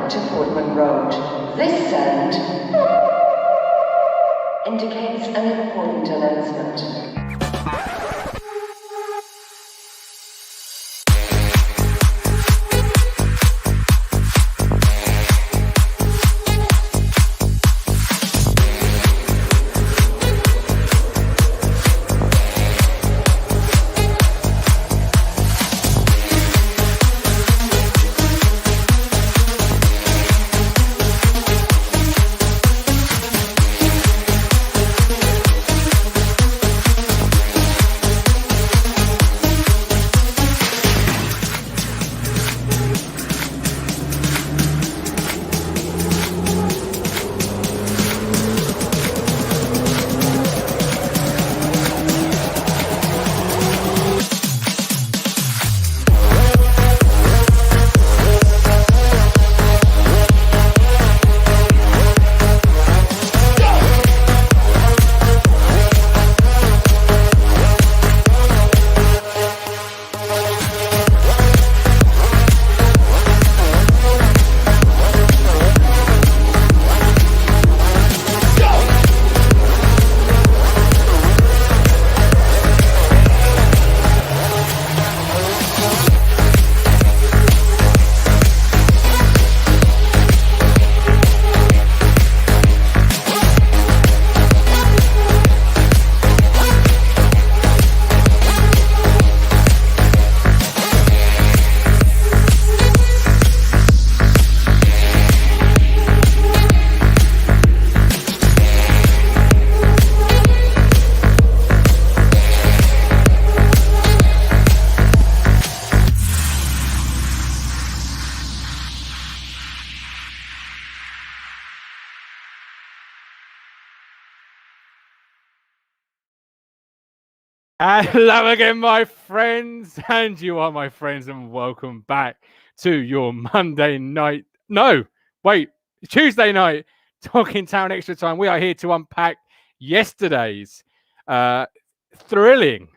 Welcome to Fordman Road. This sound indicates an important announcement. Hello again, my friends, and you are my friends, and welcome back to your Monday night. No, wait, Tuesday night Talking Town Extra Time. We are here to unpack yesterday's thrilling,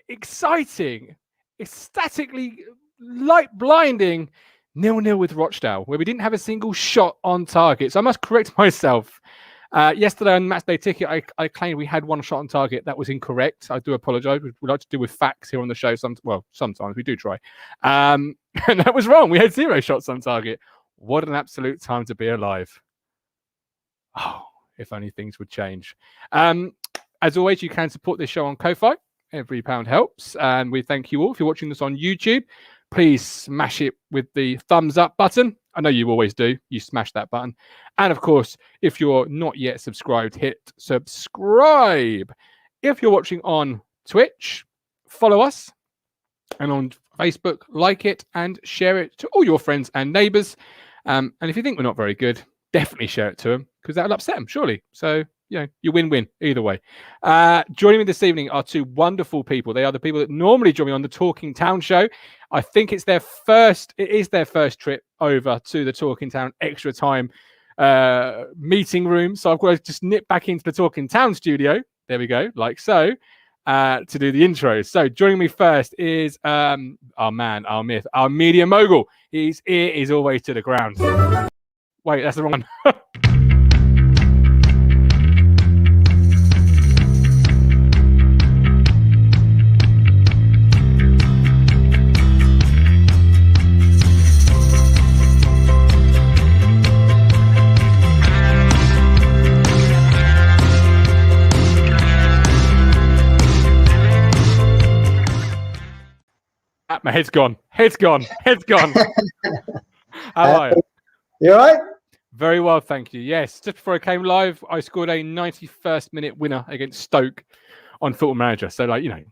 exciting, ecstatically light blinding 0-0 with Rochdale, where we didn't have a single shot on target. So I must correct myself. Yesterday on Match Day Ticket, I claimed we had one shot on target. That was incorrect. I do apologise. We like to do with facts here on the show. Sometimes we do try. And that was wrong. We had 0 shots on target. What an absolute time to be alive. Oh, if only things would change. As always, you can support this show on Ko-Fi. Every pound helps. And we thank you all. If you're watching this on YouTube, please smash it with the thumbs up button. I know you always do. You smash that button. And of course, if you're not yet subscribed, hit subscribe. If you're watching on Twitch, follow us. And on Facebook, like it and share it to all your friends and neighbours. And if you think we're not very good, definitely share it to them, because that'll upset them, surely. So, you know, you win-win either way. Joining me this evening are two wonderful people. They are the people that normally join me on the Talking Town show. I think it is their first trip over to the Talking Town Extra Time meeting room. So I've got to just nip back into the Talking Town studio. There we go, like so, to do the intro. So joining me first is our man, our myth, our media mogul. His ear is always to the ground. Wait, that's the wrong one. My head's gone. How are you? You all right? Very well, thank you. Yes, just before I came live, I scored a 91st minute winner against Stoke on Football Manager. So, like, you know,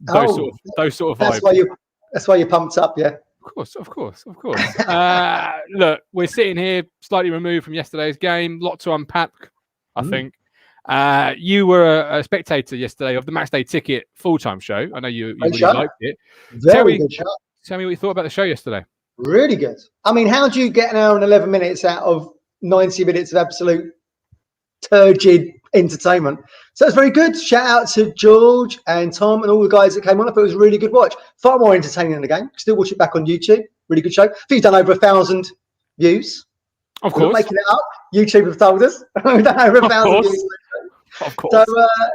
those sort of vibes. That's why you're pumped up, yeah. Of course. Look, we're sitting here slightly removed from yesterday's game. Lot to unpack, I think. You were a spectator yesterday of the Match Day Ticket full-time show. I know you really liked it. Very good show. Tell me what you thought about the show yesterday. Really good. I mean, how do you get an hour and 11 minutes out of 90 minutes of absolute turgid entertainment? So it's very good. Shout out to George and Tom and all the guys that came on. I thought it was a really good watch. Far more entertaining than the game. Still watch it back on YouTube. Really good show. I think he's done over 1,000 views. Of We're not course. making it up. YouTube have told us. We've done over 1,000 views. Of course. So,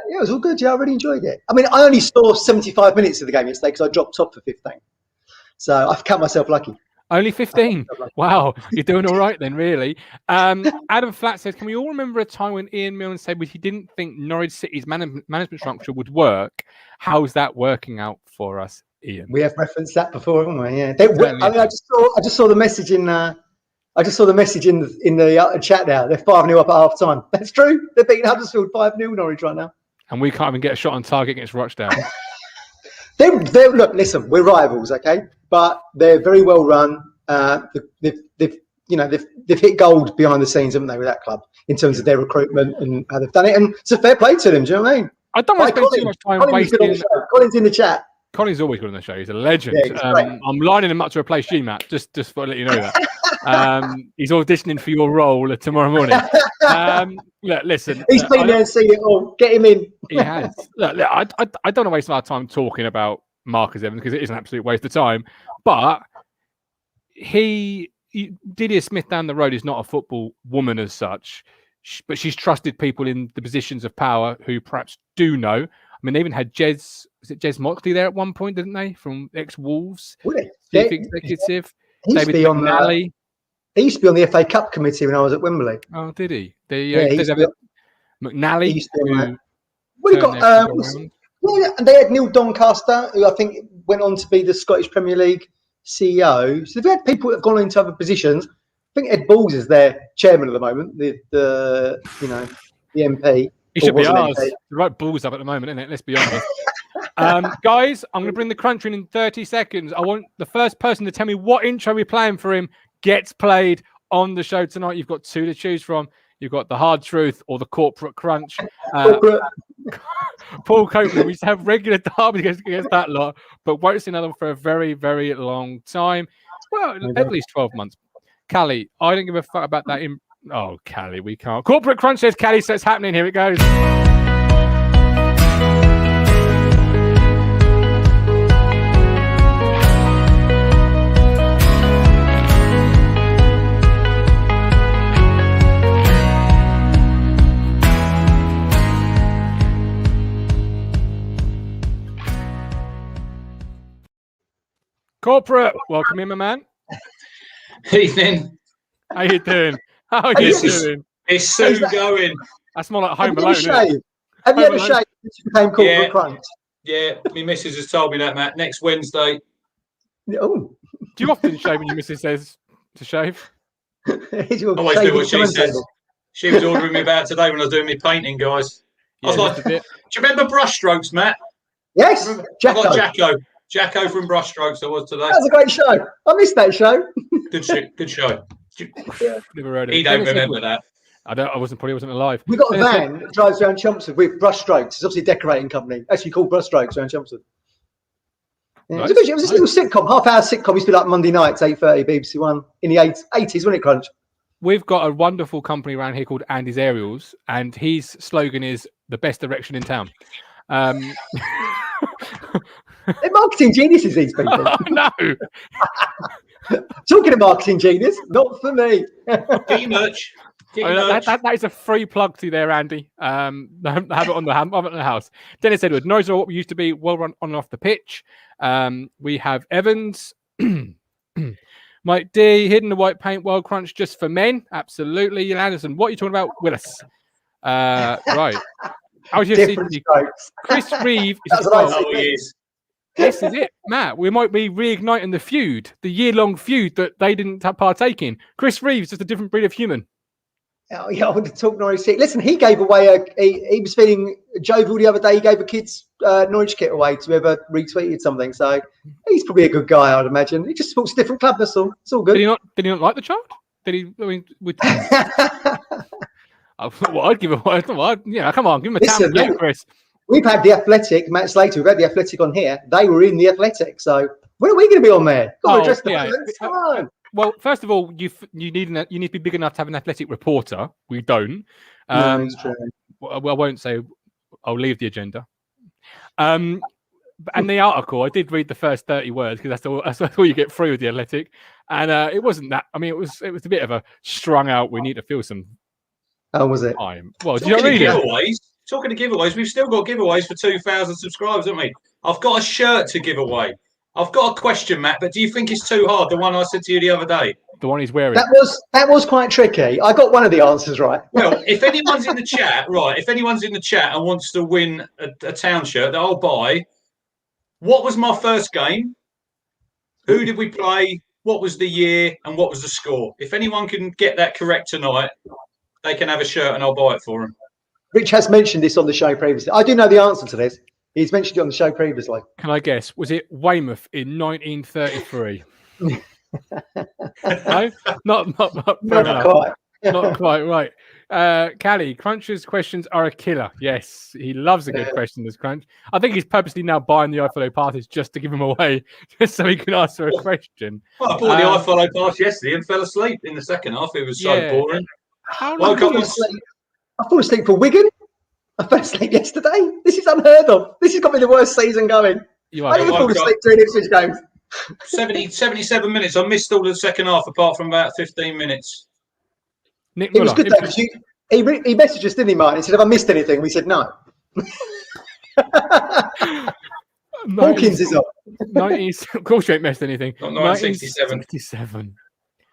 yeah, it was all good. Yeah, I really enjoyed it. I mean, I only saw 75 minutes of the game yesterday because I dropped off for 15. So I've count myself lucky. Only 15. Wow, you're doing all right then, really. Adam Flat says, can we all remember a time when Ian Milne said he didn't think Norwich City's management structure would work? How's that working out for us, Ian? We have referenced that before, haven't we? Yeah. I just saw the message in. I just saw the message in the chat now. They're 5-0 up at half time. That's true. They're beating Huddersfield 5-0 Norwich right now. And we can't even get a shot on target against Rochdale. Look, listen, we're rivals, okay, but they're very well run. They've hit gold behind the scenes, haven't they, with that club in terms of their recruitment and how they've done it. And it's a fair play to them. Do you know what I mean? I don't want to spend too much time wasting. Colin's in the chat. Colin's always good on the show. He's a legend. Yeah, I'm lining him up to replace you, Matt. Just to let you know that. He's auditioning for your role tomorrow morning. Look, listen. He's been there and seen it all. Get him in. He has. Look, I don't want to waste our time talking about Marcus Evans because it is an absolute waste of time. But Didier Smith down the road is not a football woman as such, but she's trusted people in the positions of power who perhaps do know. I mean, they even had Jez Moxley there at one point, didn't they? From ex-Wolves, chief executive. David McNally. He used to be on the FA Cup committee when I was at Wembley. Oh, did he? McNally. And they had Neil Doncaster, who I think went on to be the Scottish Premier League CEO. So they've had people that have gone into other positions. I think Ed Balls is their chairman at the moment, the MP. He should be ours. The right balls up at the moment, isn't it? Let's be honest. Guys, I'm going to bring the crunch in 30 seconds. I want the first person to tell me what intro we're playing for him gets played on the show tonight. You've got two to choose from. You've got the hard truth or the corporate crunch. Paul Copeland, we used to have regular derbies against that lot, but won't see another one for a very, very long time. Well, at least 12 months. Callie, I don't give a fuck about that. Oh, Callie, we can't. Corporate crunch says Callie, so it's happening. Here it goes. Corporate, welcome in, my man. Evening. How you doing? How are you doing? It's soon going. That's more like Home Alone. Have you had a shave since you became corporate crunch? Yeah, my missus has told me that, Matt. Next Wednesday. Oh. Do you often shave when your missus says to shave? Always do what she says. She was ordering me about today when I was doing my painting, guys. I was like, do you remember Brushstrokes, Matt? Yes. Jacko from Brushstrokes. That was today. That was a great show. I missed that show. Good show. Never heard of it. He don't remember that. I wasn't alive. We got a van that drives around Chelmsford with Brushstrokes. It's obviously a decorating company. Actually called Brushstrokes around Chelmsford. Yeah, nice. It was a little sitcom, half-hour sitcom. Used to be like Monday nights, 8:30, BBC One in the 80s, wasn't it, Crunch? We've got a wonderful company around here called Andy's Aerials, and his slogan is the best erection in town. They're marketing geniuses, these people. Oh, no. Talking of marketing genius, not for me. Get your merch. That is a free plug to there, Andy. Have it on the house. Dennis Edward, Norwich are what we used to be, well run on and off the pitch. We have Evans, Mike D, hidden the white paint, well crunch just for men. Absolutely. Ian Anderson, what are you talking about, Willis? Right. How's your Chris Reeve is This is it, Matt. We might be reigniting the feud, the year-long feud that they didn't partake in. Chris Reeves, just a different breed of human. Oh, yeah, I want to talk Norwich City. Listen, he gave away he was feeling jovial the other day. He gave a kid's Norwich kit away to whoever retweeted something. So he's probably a good guy, I'd imagine. He just supports a different club. That's all. It's all good. Did he not like the child? Did he? I mean, I'd give him. Yeah, come on, give him a tap, Chris. We've had the Athletic, Matt Slater. We've had the Athletic on here. They were in the Athletic. So when are we going to be on there? Come on. Well, first of all, you need to be big enough to have an Athletic reporter. We don't. No, it's true. Well, I won't say. I'll leave the agenda. And the article, I did read the first 30 words because that's all you get through with the Athletic, and it wasn't that. I mean, it was a bit of a strung out. We need to feel some. Oh, was it? Time. Well, talking did you read giveaways, talking to giveaways, we've still got giveaways for 2,000 subscribers, haven't we? I've got a shirt to give away. I've got a question, Matt, but do you think it's too hard? The one I said to you the other day. The one he's wearing. That was quite tricky. I got one of the answers right. Well, if anyone's in the chat, right? If anyone's in the chat and wants to win a town shirt that I'll buy. What was my first game? Who did we play? What was the year? And what was the score? If anyone can get that correct tonight, they can have a shirt and I'll buy it for them. Rich has mentioned this on the show previously. I do know the answer to this. He's mentioned it on the show previously. Can I guess? Was it Weymouth in 1933? No, not quite. Not quite right. Callie, Cruncher's questions are a killer. Yes, he loves a good question, this Crunch. I think he's purposely now buying the iFollow passes just to give them away, just so he can answer a question. Well, I bought the iFollow pass yesterday and fell asleep in the second half. It was so boring. How long? I fell asleep for Wigan. I fell asleep yesterday. This is unheard of. This has got me the worst season going. I didn't fall asleep during Ipswich games. 77 minutes. I missed all the second half apart from about 15 minutes. Nick It was good though, because he messaged us, didn't he, Martin? He said, have I missed anything? We said, no. Hawkins is up. Of course you ain't missed anything. Not 1967.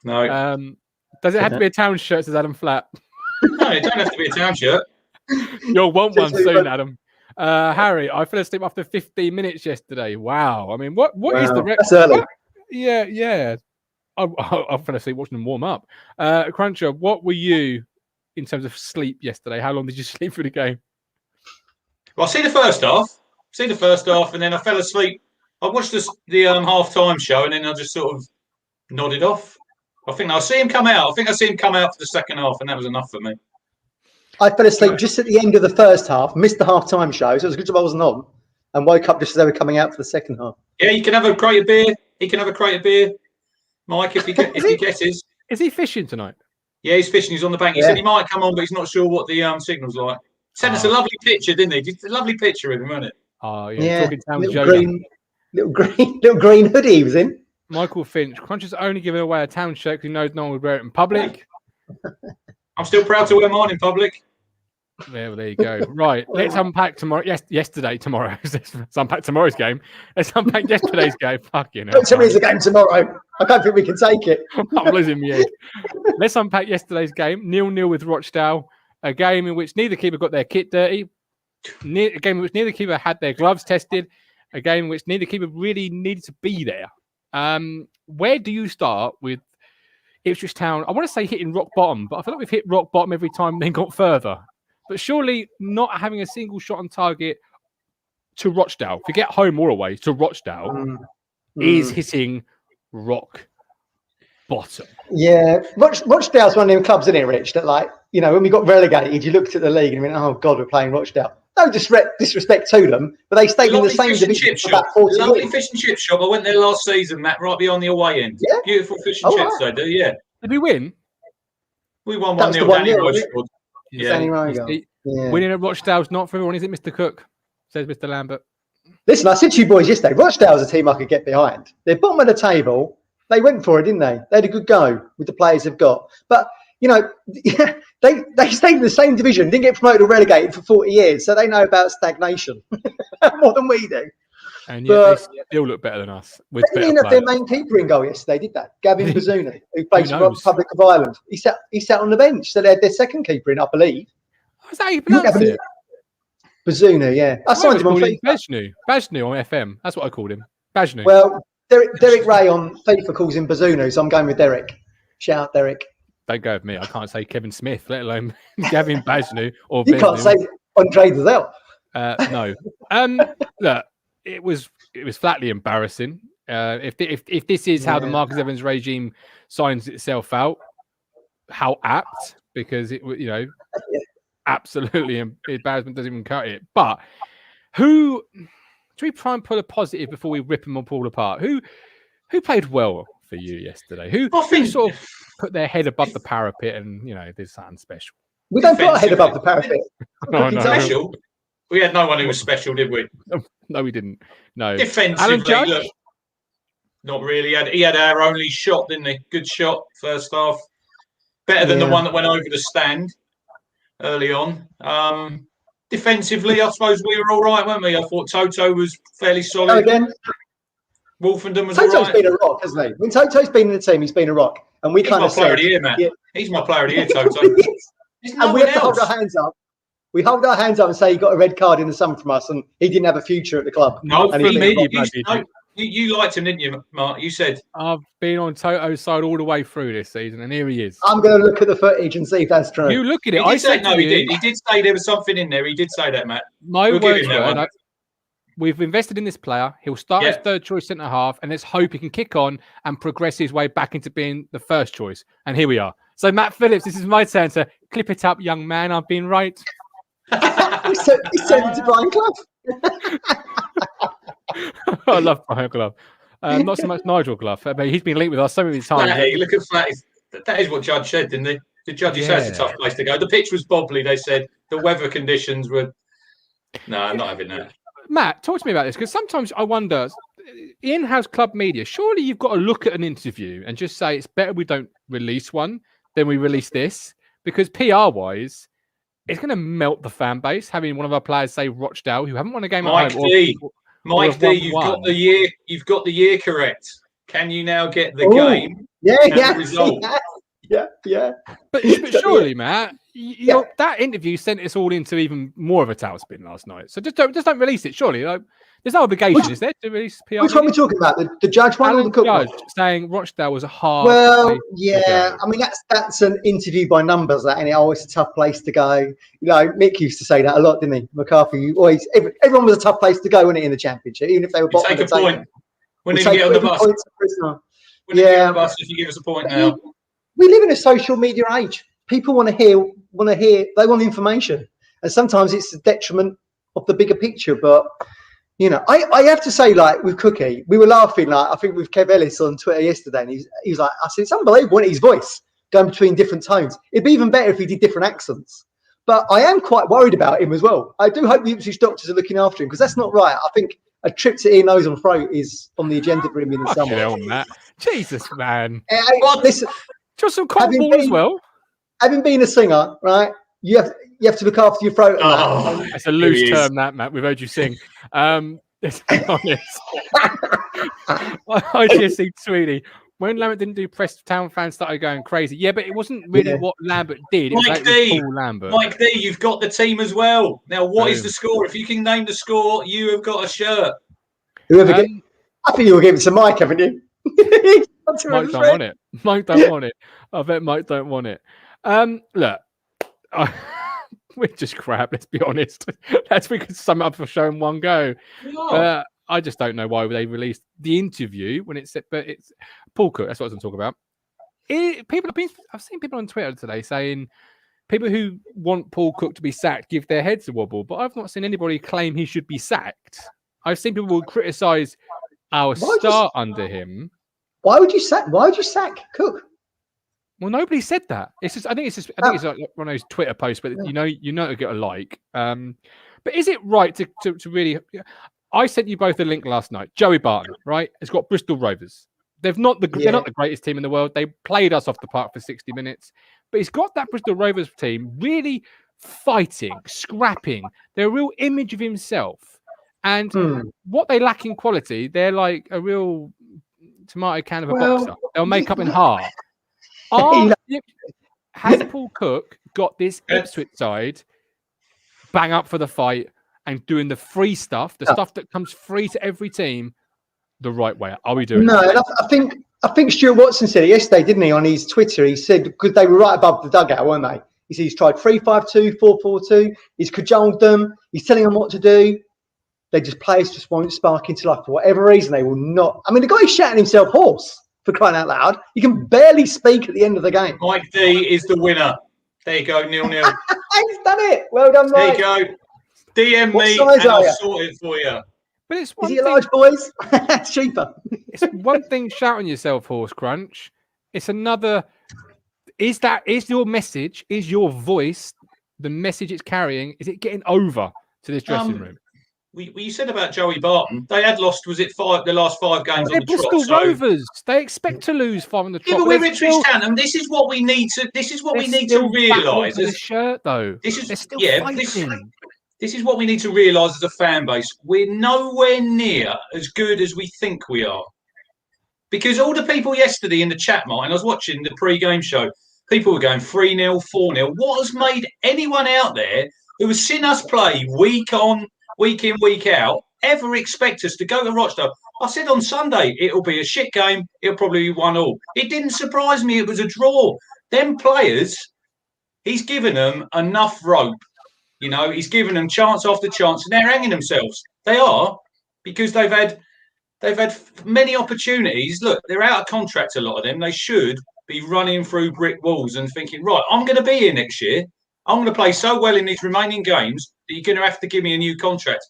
No. Does it have to be a town shirt, says Adam Flat? No, it don't have to be a town shirt. You'll want one soon, Adam. Harry, I fell asleep after 15 minutes yesterday. Wow. I mean, what is the record? That's early. Yeah. I fell asleep watching them warm up. Cruncher, what were you in terms of sleep yesterday? How long did you sleep through the game? Well, I see the first half, and then I fell asleep. I watched the half-time show, and then I just sort of nodded off. I think I see him come out. I think I see him come out for the second half, and that was enough for me. I fell asleep just at the end of the first half, missed the half-time show, so it was a good job I wasn't on, and woke up just as they were coming out for the second half. Yeah, you can have a crate of beer. He can have a crate of beer, Mike, if he gets his. Is he fishing tonight? Yeah, he's fishing. He's on the bank. He said he might come on, but he's not sure what the signal's like. Sent us a lovely picture, didn't he? Just a lovely picture of him, wasn't it? Oh, yeah. Talking Little green hoodie he was in. Michael Finch, Cruncher's only giving away a town shirt because he knows no one would wear it in public. I'm still proud to wear mine in public. There you go. Right, let's unpack tomorrow. Tomorrow. Let's unpack tomorrow's game. Let's unpack yesterday's game. Fucking hell. Don't tell me there's a game tomorrow. I don't think we can take it. I'm losing my head. Let's unpack yesterday's game. 0-0 with Rochdale. A game in which neither keeper got their kit dirty. A game in which neither keeper had their gloves tested. A game in which neither keeper really needed to be there. Where do you start with Ipswich Town? I want to say hitting rock bottom, but I feel like we've hit rock bottom every time and then got further. But surely not having a single shot on target to Rochdale, forget home or away, to Rochdale, is hitting rock bottom. Yeah, Rochdale's one of them clubs, isn't it, Rich? That, like, you know, when we got relegated, you looked at the league and went, "Oh God, we're playing Rochdale." No disrespect to them, but they stayed in the same division for about 40 years. Lovely fish and chip shop. I went there last season, Matt, right beyond the away end. Yeah, beautiful fish and chips they do. Yeah. Did we win? We won 1-0. Danny Roach scored. Yeah. Winning at Rochdale's not for everyone, is it, Mr. Cook? Says Mr. Lambert. Listen, I said to you boys yesterday, Rochdale's a team I could get behind. They're bottom of the table. They went for it, didn't they? They had a good go with the players they've got. But, you know, they stayed in the same division, didn't get promoted or relegated for 40 years, so they know about stagnation more than we do. And yet they still look better than us. They didn't have their main keeper in goal yesterday, did they? Gavin Bazunu, who plays for the Republic of Ireland. He sat on the bench, so they had their second keeper in, I believe. Is that how you pronounce it? Bazunu, yeah. I signed him on FIFA. Bajnu on FM. That's what I called him. Bajnu. Well, Derek Ray on FIFA calls him Bazunu, so I'm going with Derek. Shout out, Derek. Don't go with me. I can't say Kevin Smith, let alone Gavin Bajnu or you can't say Andre Dazelle. No. Look, it was flatly embarrassing. If this is how the Marcus Evans regime signs itself out, how apt, because it, you know, absolutely embarrassment doesn't even cut it. But should we try and pull a positive before we rip them all apart? Who played well for you yesterday? Who sort of put their head above the parapet and, you know, did something special? We don't put our head above the parapet. Special? We had no one who was special, did we? No, we didn't. No. Alan Defensively, Judge? look, not really. He had our only shot, didn't he? Good shot, first half. Better than the one that went over the stand early on. Defensively, I suppose we were all right, weren't we? I thought Toto was fairly solid. Again, Wolfenden was all Toto's right. been a rock, hasn't he? When Toto's been in the team, he's been a rock. And we He's kind my of player said, of the year, Matt. yeah. He's my player of the year, Toto. There's And no we one have to hold else. our hands up. We hold our hands up and say he got a red card in the summer from us, and he didn't have a future at the club. Not And for he- me. You liked him, didn't you, Mark? You said I've been on Toto's side all the way through this season, and here he is. I'm going to look at the footage and see if that's true. You look at it. he I did say said no. to He you, did. He did say there was something in there. He did say that, Matt. my We'll give words him that were, one. we've invested in this player. He'll start as third choice centre half, and let's hope he can kick on and progress his way back into being the first choice. And here we are. So, Matt Phillips, this is my turn to clip it up, young man. I've been right. He said it to Brian Clough. I love Brian Glove. Not so much Nigel Glove. I mean, he's been linked with us so many times. Flatty, look at Flatty. That is what Judge said, didn't he? The Judge said it's a tough place to go. The pitch was bobbly. They said the weather conditions were. No, I'm not having that. Matt, talk to me about this, because sometimes I wonder, in-house club media, surely you've got to look at an interview and just say it's better we don't release one than we release this, because PR-wise, it's going to melt the fan base having one of our players say Rochdale, who haven't won a game at home. Mike D, you've got the year. You've got the year correct. Can you now get the game? Yeah. Result? Yeah. But surely, Matt, that interview sent us all into even more of a tailspin last night. So just don't release it. Surely, there's no obligation, is there, to release PR? Which one are we talking about? The Judge one or the Cook one? Judge saying Rochdale was a hard. Well, yeah. I mean, that's an interview by numbers, that, and it's a tough place to go. You know, Mick used to say that a lot, didn't he? McCarthy always. Everyone was a tough place to go, wasn't it, in the Championship, even if they were bottom Take of the a table. point. We need to get on the bus. We need to get on the bus if you give us a point now. We live in a social media age. People want to hear. They want information, and sometimes it's the detriment of the bigger picture. But I have to say, like with Cookie, we were laughing. Like I think with Kev Ellis on Twitter yesterday, and he was like, "I said it's unbelievable, isn't it, his voice going between different tones. It'd be even better if he did different accents." But I am quite worried about him as well. I do hope the Ipswich doctors are looking after him, because that's not right. I think a trip to ear, nose, and throat is on the agenda for him in the summer. On that, Jesus, man. Listen, just some cold ball as well. Having been a singer, right? You have to look after your throat. It's a loose term, that, Matt. We've heard you sing. Let's be honest. I just see Tweedy. When Lambert didn't do press, town fans started going crazy. Yeah, but it wasn't really what Lambert did. It was Mike D, Paul Lambert. Mike D, you've got the team as well. Now, what is the score? If you can name the score, you have got a shirt. I think you'll give it to Mike, haven't you? Mike don't want it. Mike don't want it. I bet Mike don't want it. Look, we're just crap. Let's be honest. We could sum it up for show in one go. I just don't know why they released the interview when it's. But it's Paul Cook. That's what I'm talking about. I've seen people on Twitter today saying people who want Paul Cook to be sacked give their heads a wobble, but I've not seen anybody claim he should be sacked. I've seen people criticise our start under him. Why would you sack Cook? Well, nobody said that. It's just. I think it's like one of those Twitter posts, but you know to get a like. But is it right to really? I sent you both a link last night. Joey Barton, right, has got Bristol Rovers. They're not the greatest team in the world. They played us off the park for 60 minutes, but he's got that Bristol Rovers team really fighting, scrapping. They're a real image of himself, and what they lack in quality, they're like a real tomato can of a boxer. They'll make up in half. Has Paul Cook got this Ipswich side bang up for the fight and doing the free stuff, the stuff that comes free to every team, the right way? Are we doing it? And I think Stuart Watson said it yesterday, didn't he, on his Twitter? He said, because they were right above the dugout, weren't they? He said he's tried 3-5-2, 4-4-2. He's cajoled them. He's telling them what to do. Players just won't spark into life for whatever reason. They will not. I mean, the guy's shouting himself hoarse, for crying out loud. He can barely speak at the end of the game. Mike D is the winner. There you go, 0-0. He's done it. Well done, Mike. There you go. DM me and I'll sort it for you. But it's is he a large boys? Cheaper. It's one thing shouting yourself horse crunch. It's another. Is your message? Is your voice the message it's carrying? Is it getting over to this dressing room? you said about Joey Barton. They had lost, was it the last 5 games They're on the trot? Bristol Rovers. They expect to lose 5 on the trot. Yeah, but we're Ipswich Town, and this is what we need to. This is what we need to realise. The shirt, though. This is They're still fighting. This is what we need to realise as a fan base. We're nowhere near as good as we think we are. Because all the people yesterday in the chat, Martin, I was watching the pre-game show. People were going 3-0, 4-0. What has made anyone out there who has seen us play week in, week out, ever expect us to go to Rochdale? I said on Sunday, it'll be a shit game. It'll probably be 1-1. It didn't surprise me. It was a draw. Them players, he's given them enough rope. You know, he's given them chance after chance, and they're hanging themselves. They are, because they've had many opportunities. Look, they're out of contract, a lot of them. They should be running through brick walls and thinking, right, I'm going to be here next year. I'm going to play so well in these remaining games that you're going to have to give me a new contract.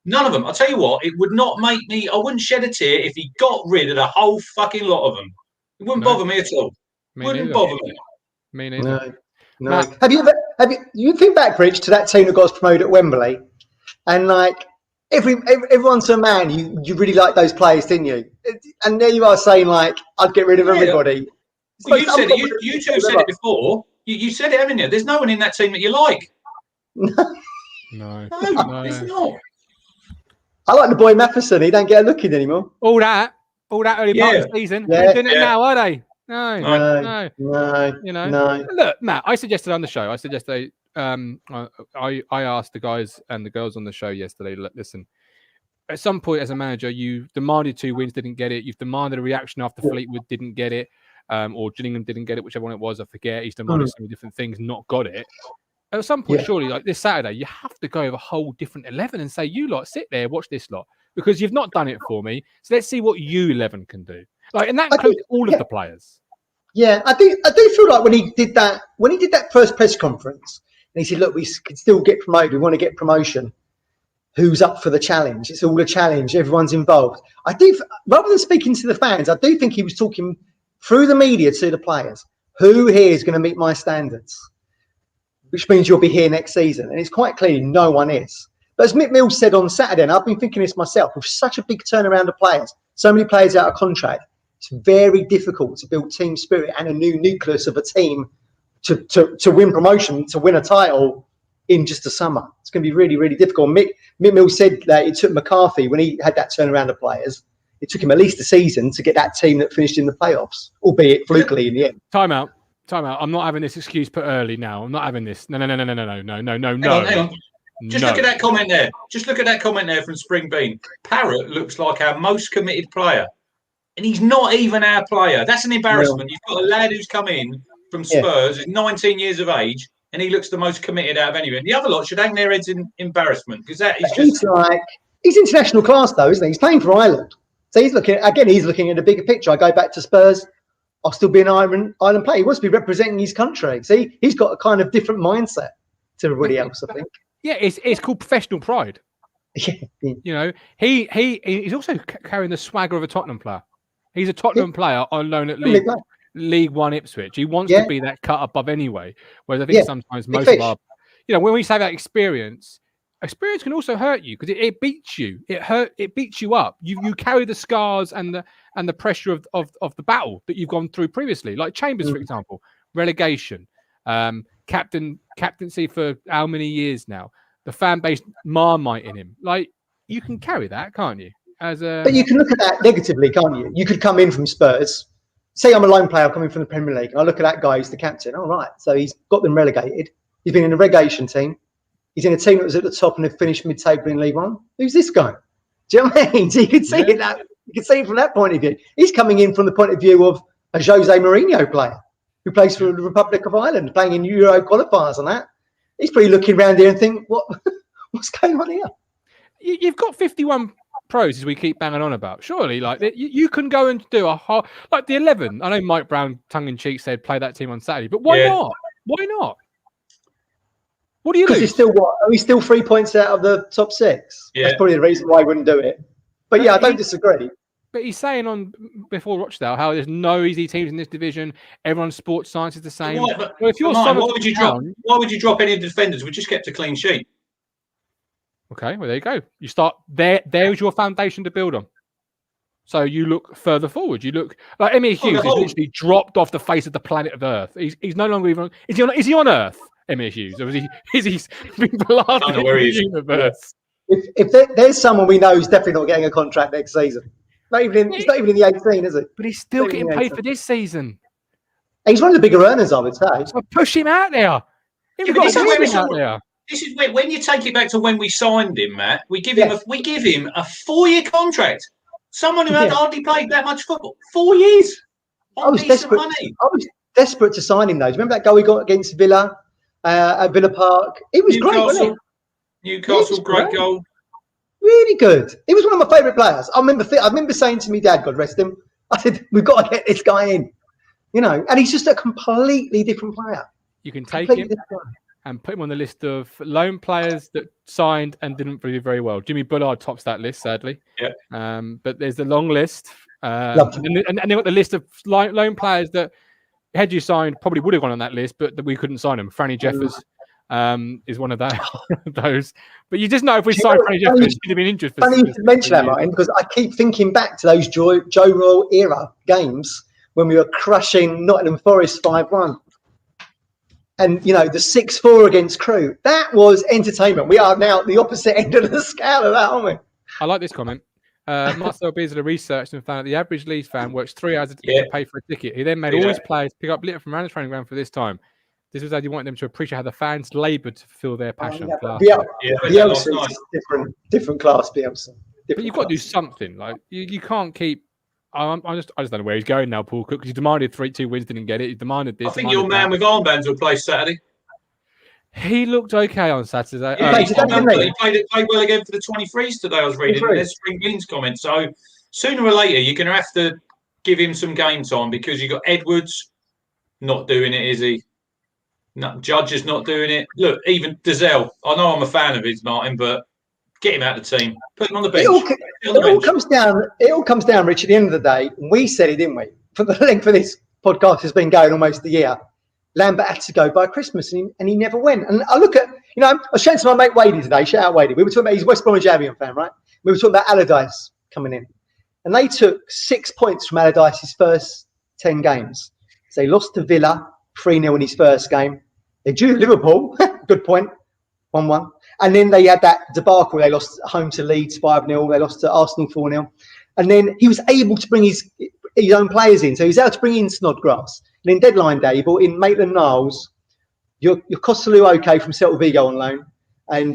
None of them. I'll tell you what, it would not make me, I wouldn't shed a tear if he got rid of the whole fucking lot of them. It wouldn't bother me at all. Wouldn't bother me. Me neither. No. Have you think back, Rich, to that team that got us promoted at Wembley, and like everyone to a man, you really liked those players, didn't you? And there you are saying like, I'd get rid of everybody. Well, you said it. You two said it before. You said it, haven't you? There's no one in that team that you like. No, there's not. I like the boy Matheson. He don't get a look in anymore. All that early part of the season. They're doing it now, are they? No. You know. Look, Matt, I suggested on the show. I asked the guys and the girls on the show yesterday. Listen, at some point as a manager, you demanded 2 wins, didn't get it. You've demanded a reaction after Fleetwood, didn't get it, or Gillingham didn't get it, whichever one it was. I forget. He's demanded so many different things, not got it. At some point, surely, like this Saturday, you have to go with a whole different 11 and say, you lot, sit there, watch this lot, because you've not done it for me. So let's see what you 11 can do. Like, and that includes all of the players. Yeah, I do feel like when he did that first press conference, and he said, look, we can still get promoted. We want to get promotion. Who's up for the challenge? It's all a challenge. Everyone's involved. I do, rather than speaking to the fans, I do think he was talking through the media to the players. Who here is going to meet my standards? Which means you'll be here next season. And it's quite clear no one is. But as Mick Mills said on Saturday, and I've been thinking this myself, with such a big turnaround of players, so many players out of contract, it's very difficult to build team spirit and a new nucleus of a team to win promotion, to win a title in just a summer. It's going to be really, really difficult. Mick Mills said that it took McCarthy, when he had that turnaround of players, it took him at least a season to get that team that finished in the playoffs, albeit flukily in the end. Time out. I'm not having this excuse put early now. I'm not having this. No. Hang on. Just look at that comment there. Just look at that comment there from Spring Bean. Parrott looks like our most committed player. And he's not even our player. That's an embarrassment. You've got a lad who's come in from Spurs, is 19 years of age, and he looks the most committed out of anyone. The other lot should hang their heads in embarrassment, because that is just... He's international class, though, isn't he? He's playing for Ireland. So he's looking at a bigger picture. I go back to Spurs, I'll still be an Ireland player. He wants to be representing his country. See, he's got a kind of different mindset to everybody else, I think. Yeah, it's called professional pride. Yeah. You know, he's also carrying the swagger of a Tottenham player. He's a Tottenham player on loan at League One Ipswich. He wants to be that cut above anyway. Whereas I think sometimes most of our, when we say that experience can also hurt you, because it beats you. It beats you up. You carry the scars and the pressure of the battle that you've gone through previously. Like Chambers, for example, relegation, captaincy for how many years now? The fan base marmite in him. Like, you can carry that, can't you? But you can look at that negatively, can't you? You could come in from Spurs. Say I'm a loan player coming from the Premier League, and I look at that guy who's the captain. All right, so he's got them relegated. He's been in a relegation team. He's in a team that was at the top and had finished mid-table in League One. Who's this guy? Do you know what I mean? So you can see it. You can see it from that point of view. He's coming in from the point of view of a Jose Mourinho player who plays for the Republic of Ireland, playing in Euro qualifiers and that. He's probably looking around here and think, what's going on here? You've got 51 pros, as we keep banging on about. Surely, like, you can go and do a whole, like the 11. I know Mike Brown, tongue-in-cheek, said play that team on Saturday, but why not? Why not? What do you lose? He's still 3 points out of the top 6. Yeah. That's probably the reason why he wouldn't do it. But I don't disagree. But he's saying before Rochdale how there's no easy teams in this division. Everyone's sports science is the same. If you're why would you drop any of the defenders? We just kept a clean sheet. Okay, well there you go. You start there. There's your foundation to build on. So you look further forward. You look like Emir Hughes is literally dropped off the face of the planet of Earth. He's no longer even. Is he on Earth? Emir Hughes, or is he been blasted in the universe? If there's someone we know who's definitely not getting a contract next season. He's not even in the 18, is he? But he's still getting paid for this season. He's one of the bigger earners, I would say. So push him out there. This is when you take it back to when we signed him, Matt. We give him a 4-year contract. Someone who had hardly played that much football. 4 years. I was desperate. Money. I was desperate to sign him, though. Remember that goal we got against Villa at Villa Park? It was great, wasn't it? Newcastle, great goal. Really good. He was one of my favourite players. I remember saying to me dad, God rest him, I said, we've got to get this guy in. And he's just a completely different player. You can take him and put him on the list of loan players that signed and didn't do very well. Jimmy Bullard tops that list, sadly. Yeah. But there's a long list. And they've got the list of loan players that, had you signed, probably would have gone on that list, but we couldn't sign them. Franny Jeffers is one of those. But you just know if we signed Franny Jeffers, he'd have been interested. Funny you should mention that, Martin, because I keep thinking back to those Joe Royal era games when we were crushing Nottingham Forest 5-1. And, the 6-4 against Crewe. That was entertainment. We are now at the opposite end of the scale of that, aren't we? I like this comment. Marcel Beasley researched and found that the average Leeds fan works 3 hours to pay for a ticket. He then made all his players pick up litter from around the training ground for this time. This was how you want them to appreciate how the fans laboured to fulfill their passion. Bielsa is different class, Bielsa. But you've got to do something. Like you can't keep. I just don't know where he's going now, Paul Cook, because he demanded 3-2 wins, didn't get it. He demanded this. I think your man with armbands will play Saturday. He looked okay on Saturday. He played well again for the 23s today. I was reading there's Spring Beans comments. So sooner or later, you're going to have to give him some game time because you've got Edwards not doing it, is he? No, Judge is not doing it. Look, even Dazelle. I know I'm a fan of his, Martin, but get him out of the team. Put him on the bench. It all comes down, Rich, at the end of the day. We said it, didn't we? For the length of this podcast has been going almost a year. Lambert had to go by Christmas, and he never went. And I look at, I was chatting to my mate Wadey today. Shout out Wadey. We were talking about, he's a West Bromwich Albion fan, right? We were talking about Allardyce coming in. And they took 6 points from Allardyce's first 10 games. So they lost to Villa, 3-0 in his first game. They drew Liverpool, good point, 1-1. And then they had that debacle. They lost home to Leeds 5-0. They lost to Arsenal 4-0. And then he was able to bring his own players in. So he was able to bring in Snodgrass. And then deadline day, he brought in Maitland-Niles, your Costello from Celta Vigo on loan, and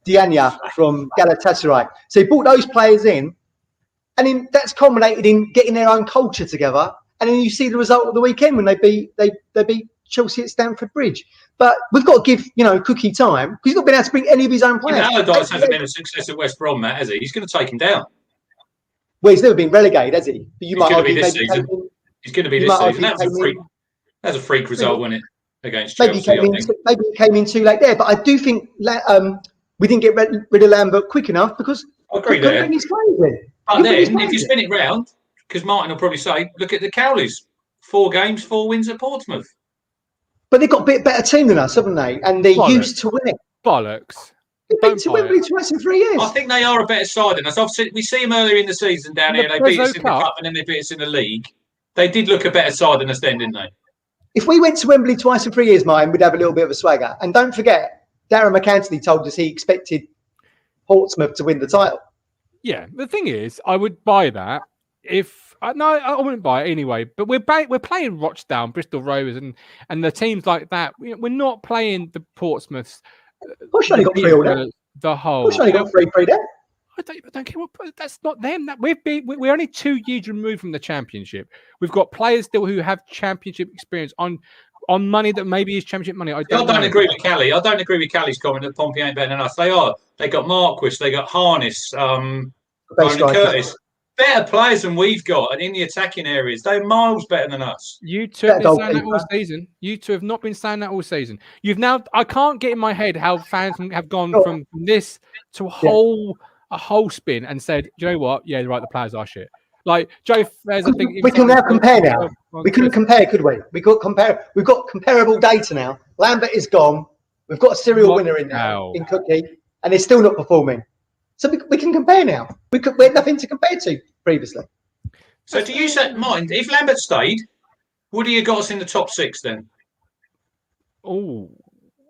Diania from Galatasaray. So he brought those players in. And then that's culminated in getting their own culture together. And then you see the result of the weekend when they beat Chelsea at Stamford Bridge. But we've got to give, Cookie time because he's not been able to bring any of his own players. Allardyce hasn't been a success at West Brom, Matt, has he? He's going to take him down. Well, he's never been relegated, has he? But he's going to be this season. He's going to be this season. That's a freak result, wasn't it, against Chelsea? Maybe he came in too late there. But I do think we didn't get rid of Lambert quick enough because I agree there. But then, if you spin it round, because Martin will probably say, look at the Cowleys. 4 games, 4 wins at Portsmouth. But they've got a bit better team than us, haven't they? And they're used to winning. Bollocks. They've been to Wembley twice in 3 years. I think they are a better side than us. We see them earlier in the season down here. They beat us in the Cup and then they beat us in the league. They did look a better side than us then, didn't they? If we went to Wembley twice in 3 years, Martin, we'd have a little bit of a swagger. And don't forget, Darren McAntony told us he expected Portsmouth to win the title. Yeah, the thing is, I would buy that if... No, I wouldn't buy it anyway. But we're playing Rochdale, Bristol Rovers, and the teams like that. We're not playing the Portsmouths. Bush only got 3 all there. The whole. Bush only got 3 there. I don't care. That's not them. We're only 2 years removed from the Championship. We've got players still who have Championship experience on money that maybe is Championship money. I don't agree with Callie. I don't agree with Callie's comment that Pompey ain't better than us. They are. They got Marquis. They got Harness. Curtis. Better players than we've got, and in the attacking areas, they're miles better than us. You two have been saying that all season. You two have not been saying that all season. I can't get in my head how fans have gone from this to a whole spin and said, you know what? Yeah, right. The players are shit. Like Joe Fairs, I think we can now compare. Now we couldn't compare, could we? We've got comparable data now. Lambert is gone. We've got a serial winner in now in Cookie, and they're still not performing. So we can compare now. We had nothing to compare to previously. So do you say, Martin, if Lambert stayed, would he have got us in the top 6 then? Oh,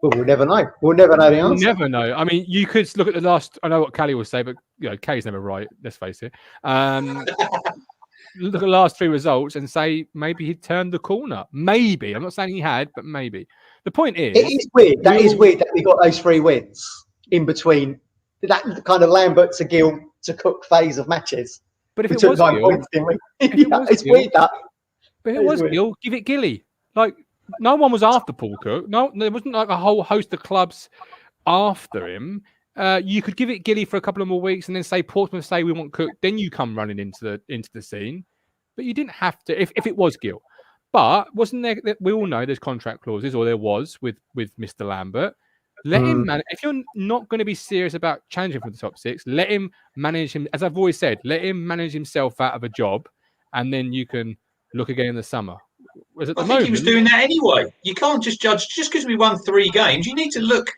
Well, we'll never know. We'll never know the we'll answer. never know. I mean, you could look at the last. I know what Callie will say, but Kay's never right. Let's face it. Look at the last 3 results and say maybe he turned the corner. Maybe. I'm not saying he had, but maybe. The point is, It is weird. That is weird that we got those 3 wins in between that kind of Lambert to Gill to Cook phase of matches. but if We it took was 9 Gill, points, didn't we? it was It's Gill. weird that. but if It it is was weird. Gill, give it Gilly. Like no one was after Paul Cook. No, there wasn't like a whole host of clubs after him. You could give it Gilly for a couple of more weeks and then say Portsmouth say we want Cook, then you come running into the scene. But you didn't have to if it was Gill. But wasn't there? We all know there's contract clauses, or there was with Mr. Lambert. Let him manage. If you're not going to be serious about challenging for the top 6, let him manage him. As I've always said, let him manage himself out of a job, and then you can look again in the summer. Whereas at the I think he was moment, doing that anyway. You can't just judge just because we won 3 games. You need to look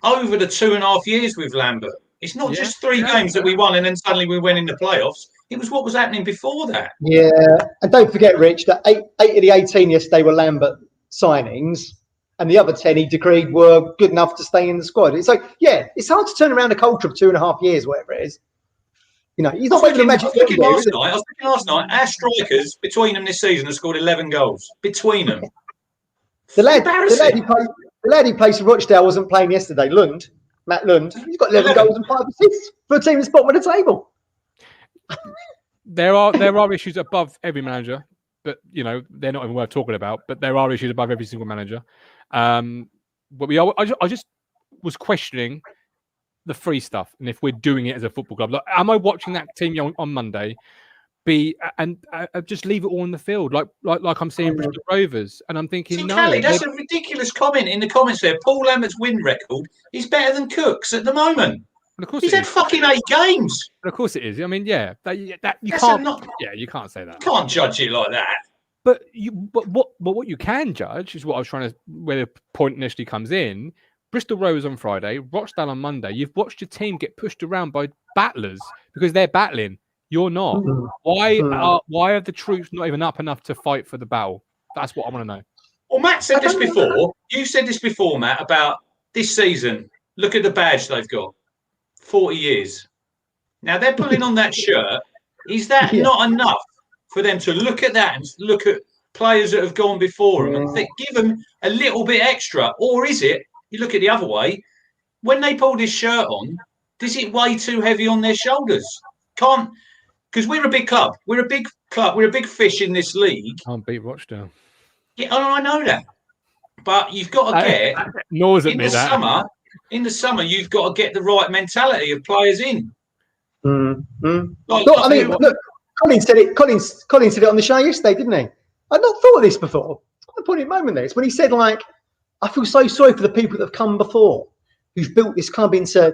over the 2.5 years with Lambert. It's not just 3 games that we won and then suddenly we went in the playoffs. It was what was happening before that. Yeah, and don't forget, Rich, that 8 of the 18 yesterday were Lambert signings, and the other 10 he decreed were good enough to stay in the squad. It's like, yeah, it's hard to turn around a culture of 2.5 years, whatever it is. He's not waving a magic wand. I was thinking last night, our strikers between them this season have scored 11 goals between them. The lad he plays for Rochdale wasn't playing yesterday. Matt Lund. He's got 11 goals and 5 assists for a team that's bottom of the table. there are issues above every manager, but they're not even worth talking about. But there are issues above every single manager. But I just was questioning the free stuff and if we're doing it as a football club. Like, am I watching that team on Monday? Just leave it all in the field, like I'm seeing Bristol Rovers, and I'm thinking, no, Callie, that's a ridiculous comment in the comments there. Paul Lambert's win record is better than Cook's at the moment. Of course he's had fucking 8 games. Of course it is. I mean, yeah, you can't say that. You can't judge it like that. But what you can judge is what I was trying to, where the point initially comes in. Bristol Rovers on Friday, Rochdale on Monday. You've watched your team get pushed around by battlers because they're battling. You're not. Why are the troops not even up enough to fight for the battle? That's what I want to know. Well, Matt said this before. You said this before, Matt, about this season. Look at the badge they've got. 40 years. Now they're pulling on that shirt. Is that not enough for them to look at that and look at players that have gone before them and think, give them a little bit extra? Or is it, you look at the other way, when they pull this shirt on, is it way too heavy on their shoulders? Because we're a big club. We're a big club. We're a big fish in this league. Can't beat Rochdale. Yeah, I know that. But you've got to get in the summer, you've got to get the right mentality of players in. Colin said it. Colin said it on the show yesterday, didn't he? I'd not thought of this before. It's quite a poignant moment there. It's when he said, I feel so sorry for the people that have come before, who've built this club into,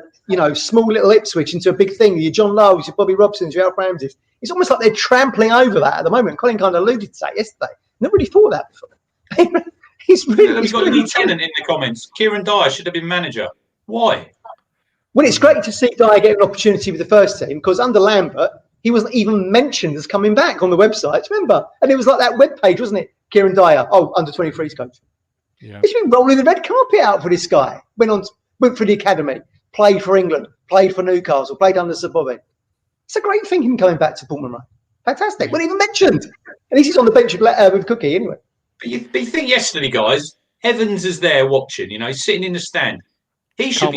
small little Ipswich into a big thing. Your John Lowes, your Bobby Robsons, your Alf Ramseys. It's almost like they're trampling over that at the moment. Colin kind of alluded to that yesterday. Never really thought of that before. We've got a lieutenant in the comments. Kieran Dyer should have been manager. Why? Well, it's great to see Dyer get an opportunity with the first team because under Lambert, he wasn't even mentioned as coming back on the website. Remember? And it was like that webpage, wasn't it? Kieran Dyer, under 23s coach. Yeah. He's been rolling the red carpet out for this guy. Went through the academy, played for England, played for Newcastle, played under Sir Bobby. It's a great thing him coming back to Portman Road. Fantastic. Yeah. Wasn't even mentioned. And he's on the bench with Cookie anyway. But you think yesterday, guys, Evans is there watching, he's sitting in the stand. He should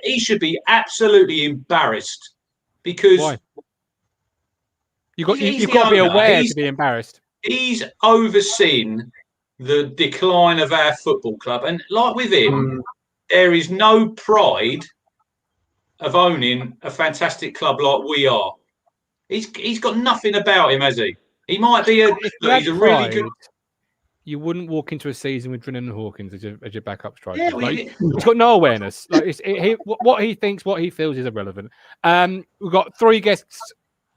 he should be absolutely embarrassed because why? You've got to be aware to be embarrassed. He's overseen the decline of our football club. And like with him, there is no pride of owning a fantastic club like we are. He's got nothing about him, has he? He might be he's a really good. You wouldn't walk into a season with Drennan and Hawkins as your backup striker. Yeah, he's got no awareness. What he thinks, what he feels is irrelevant. We've got 3 guests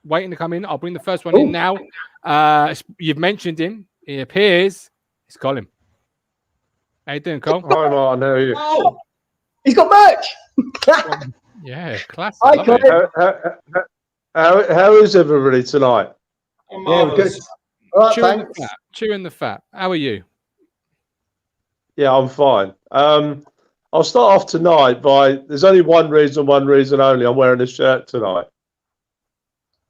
waiting to come in. I'll bring the first one in now. You've mentioned him. He appears. It's Colin. How you doing, Cole? Hi, Martin. How are you? Oh, He's got merch. Yeah, classic. Hi, Love it. Colin. How is everybody tonight? Oh, Yeah, we're good. marvellous. All right, Chewing the thanks. fat. Chewing the fat. How are you? Yeah, I'm fine. I'll start off tonight by there's only one reason only I'm wearing this shirt tonight.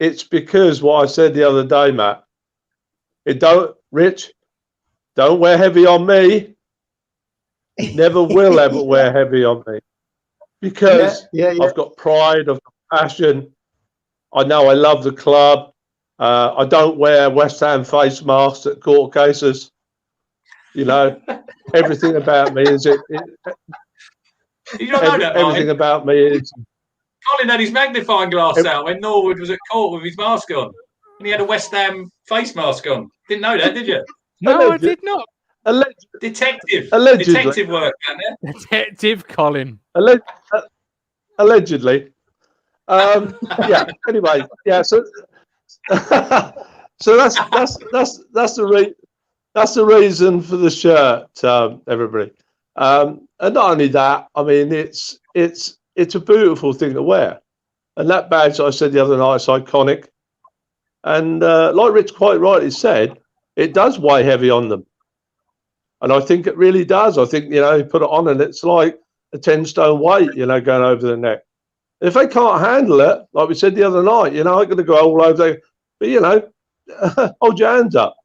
It's because what I said the other day, Matt. Rich, don't wear heavy on me. Never will ever wear heavy on me. Because Yeah. I've got pride, I've got passion. I know I love the club. I don't wear West Ham face masks at court cases. You know, everything about me is You don't know that, everything Martin. about me is. Colin had his magnifying glass out when Norwood was at court with his mask on. And he had a West Ham face mask on. Didn't know that, did you? No, I did not. Detective. Allegedly. Detective work, down there. Detective Colin. Allegedly. Yeah. Anyway, yeah. So, so that's the reason for the shirt, everybody. And not only that, I mean, it's a beautiful thing to wear. And that badge I said the other night is iconic. And like Rich quite rightly said, it does weigh heavy on them. And I think it really does. I think, you put it on and it's like a 10-stone weight, going over the neck. If they can't handle it, like we said the other night, I'm going to go all over there. But, hold your hands up.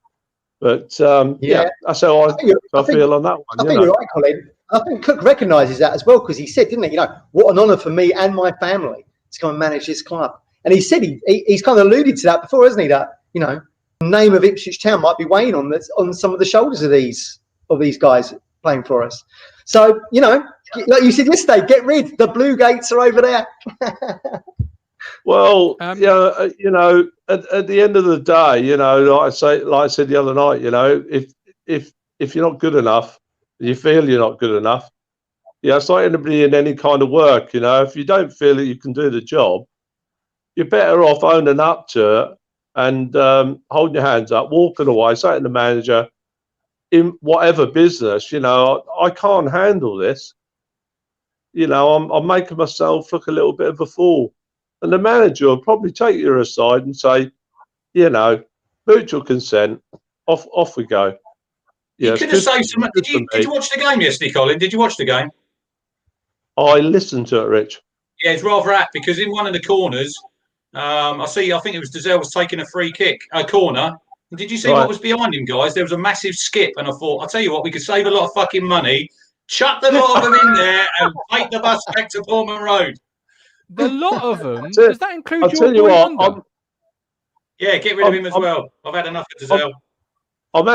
But, yeah, that's how I feel on that one. I think you're right, Colin. I think Cook recognises that as well because he said, didn't he, what an honour for me and my family to come and manage this club. And he said he's kind of alluded to that before, hasn't he, that, the name of Ipswich Town might be weighing on some of the shoulders of these guys playing for us. So, like you said yesterday, get rid. The blue gates are over there. Well, at the end of the day, like I said the other night, if you're not good enough, you feel you're not good enough. It's like anybody in any kind of work. If you don't feel that you can do the job, you're better off owning up to it and holding your hands up, walking away, saying to the manager, in whatever business, I can't handle this. I'm making myself look a little bit of a fool. And the manager will probably take you aside and say, mutual consent, off we go. You could have saved some. Did you watch the game yesterday, Colin? Did you watch the game? I listened to it, Rich. Yeah, it's rather apt because in one of the corners, I think it was Dazelle was taking a free kick, a corner. And did you see what was behind him, guys? There was a massive skip, and I thought, I'll tell you what, we could save a lot of fucking money. Chuck the lot of them in there and take the bus back to Portman Road. The lot of them? Does that include I'll tell you what, yeah, get rid of him as well. I've had enough of Dazelle. I'm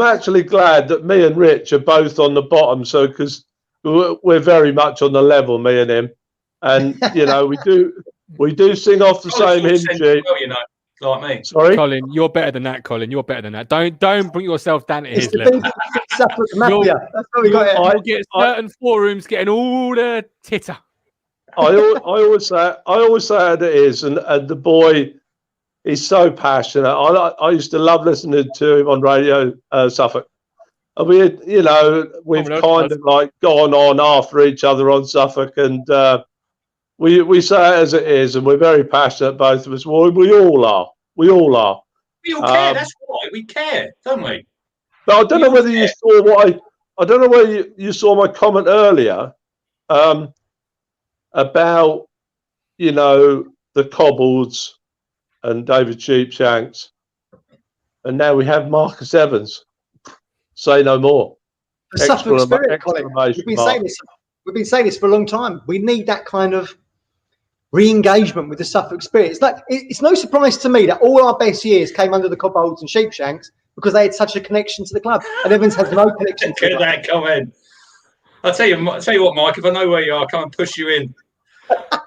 actually glad that me and Rich are both on the bottom, so because we're very much on the level, me and him, and we do sing off the same hymn sheet. Like me. Sorry, Colin, you're better than that. Colin, you're better than that. Don't bring yourself down to his level. That's what we got. You'll get certain forums getting all the titter. I always say it is, and the boy, he's so passionate. I used to love listening to him on Radio Suffolk. And we've kind of like gone on after each other on Suffolk, and we say it as it is, and we're very passionate, both of us. Well, we all are. We all care. That's right. We care, don't we? But I don't know whether you saw I don't know whether you saw my comment earlier about the Cobbles and David Sheepshanks, and now we have Marcus Evans. Say no more. The Suffolk spirit, Colin. We've been saying this for a long time. We need that kind of re-engagement with the Suffolk spirit. It's no surprise to me that all our best years came under the Cobbolds and Sheepshanks because they had such a connection to the club, and Evans has no connection to the club. That comment. I'll tell you what, Mike. If I know where you are, I can't push you in.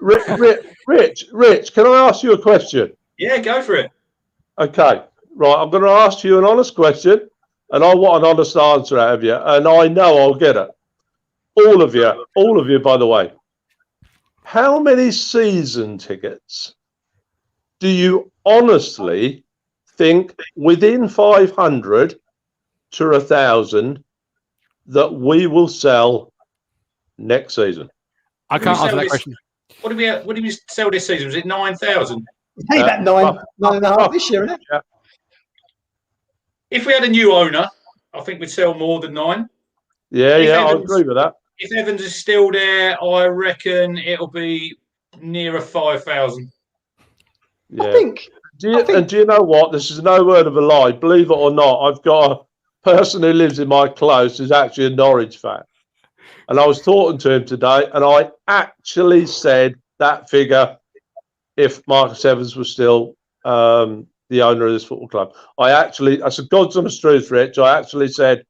Rich, can I ask you a question? Yeah, go for it. Okay, right. I'm going to ask you an honest question, and I want an honest answer out of you, and I know I'll get it. All of you, by the way. How many season tickets do you honestly think within 500 to 1,000 that we will sell next season? I can't answer that question. What did we sell this season? Was it 9,000? Hey, about nine and a half this year, isn't it? Yeah. If we had a new owner, I think we'd sell more than 9. Yeah, I agree with that. If Evans is still there, I reckon it'll be nearer 5,000. Yeah. I think. And do you know what? This is no word of a lie. Believe it or not, I've got a person who lives in my close who's actually a Norwich fan. And I was talking to him today, and I actually said that figure if Marcus Evans was still the owner of this football club. I said, God's honest truth, Rich, I actually said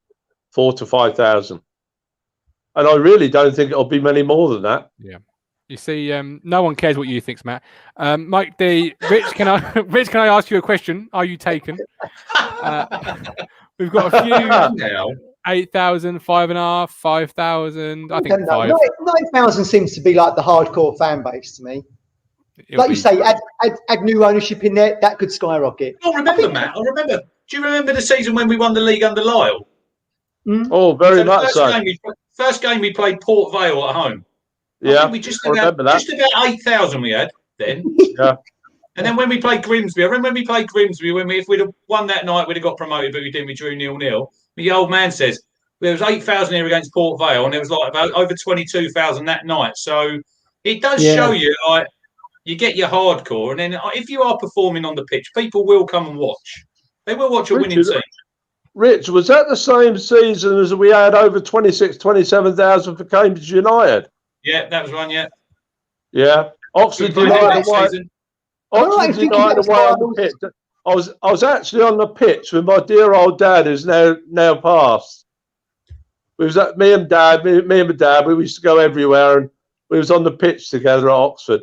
4,000 to 5,000. And I really don't think it'll be many more than that. Yeah. You see, no one cares what you think, Matt. Mike D, Rich, can I ask you a question? Are you taken? We've got a few now. 8,000, 5.5, 5,000. I think 5. 9,000 seems to be like the hardcore fan base to me. You say, add new ownership in there, that could skyrocket. I remember, Matt. I remember. Do you remember the season when we won the league under Lyle? Oh, very much so. First game we played Port Vale at home. Yeah, we just about 8,000 we had then. Yeah. And then when we played Grimsby, I remember when we played Grimsby, if we'd have won that night, we'd have got promoted, but we didn't. We drew 0-0. The old man says there was 8,000 here against Port Vale, and there was like about over 22,000 that night. So it does show you, like, you get your hardcore, and then if you are performing on the pitch, people will come and watch. They will watch a winning team. Rich, was that the same season as we had over 27,000 for Cambridge United? Yeah, that was one, yeah. Yeah. Oxford United away on the pitch. I was actually on the pitch with my dear old dad, who's now passed. We was at me and my dad. We used to go everywhere, and we was on the pitch together at Oxford.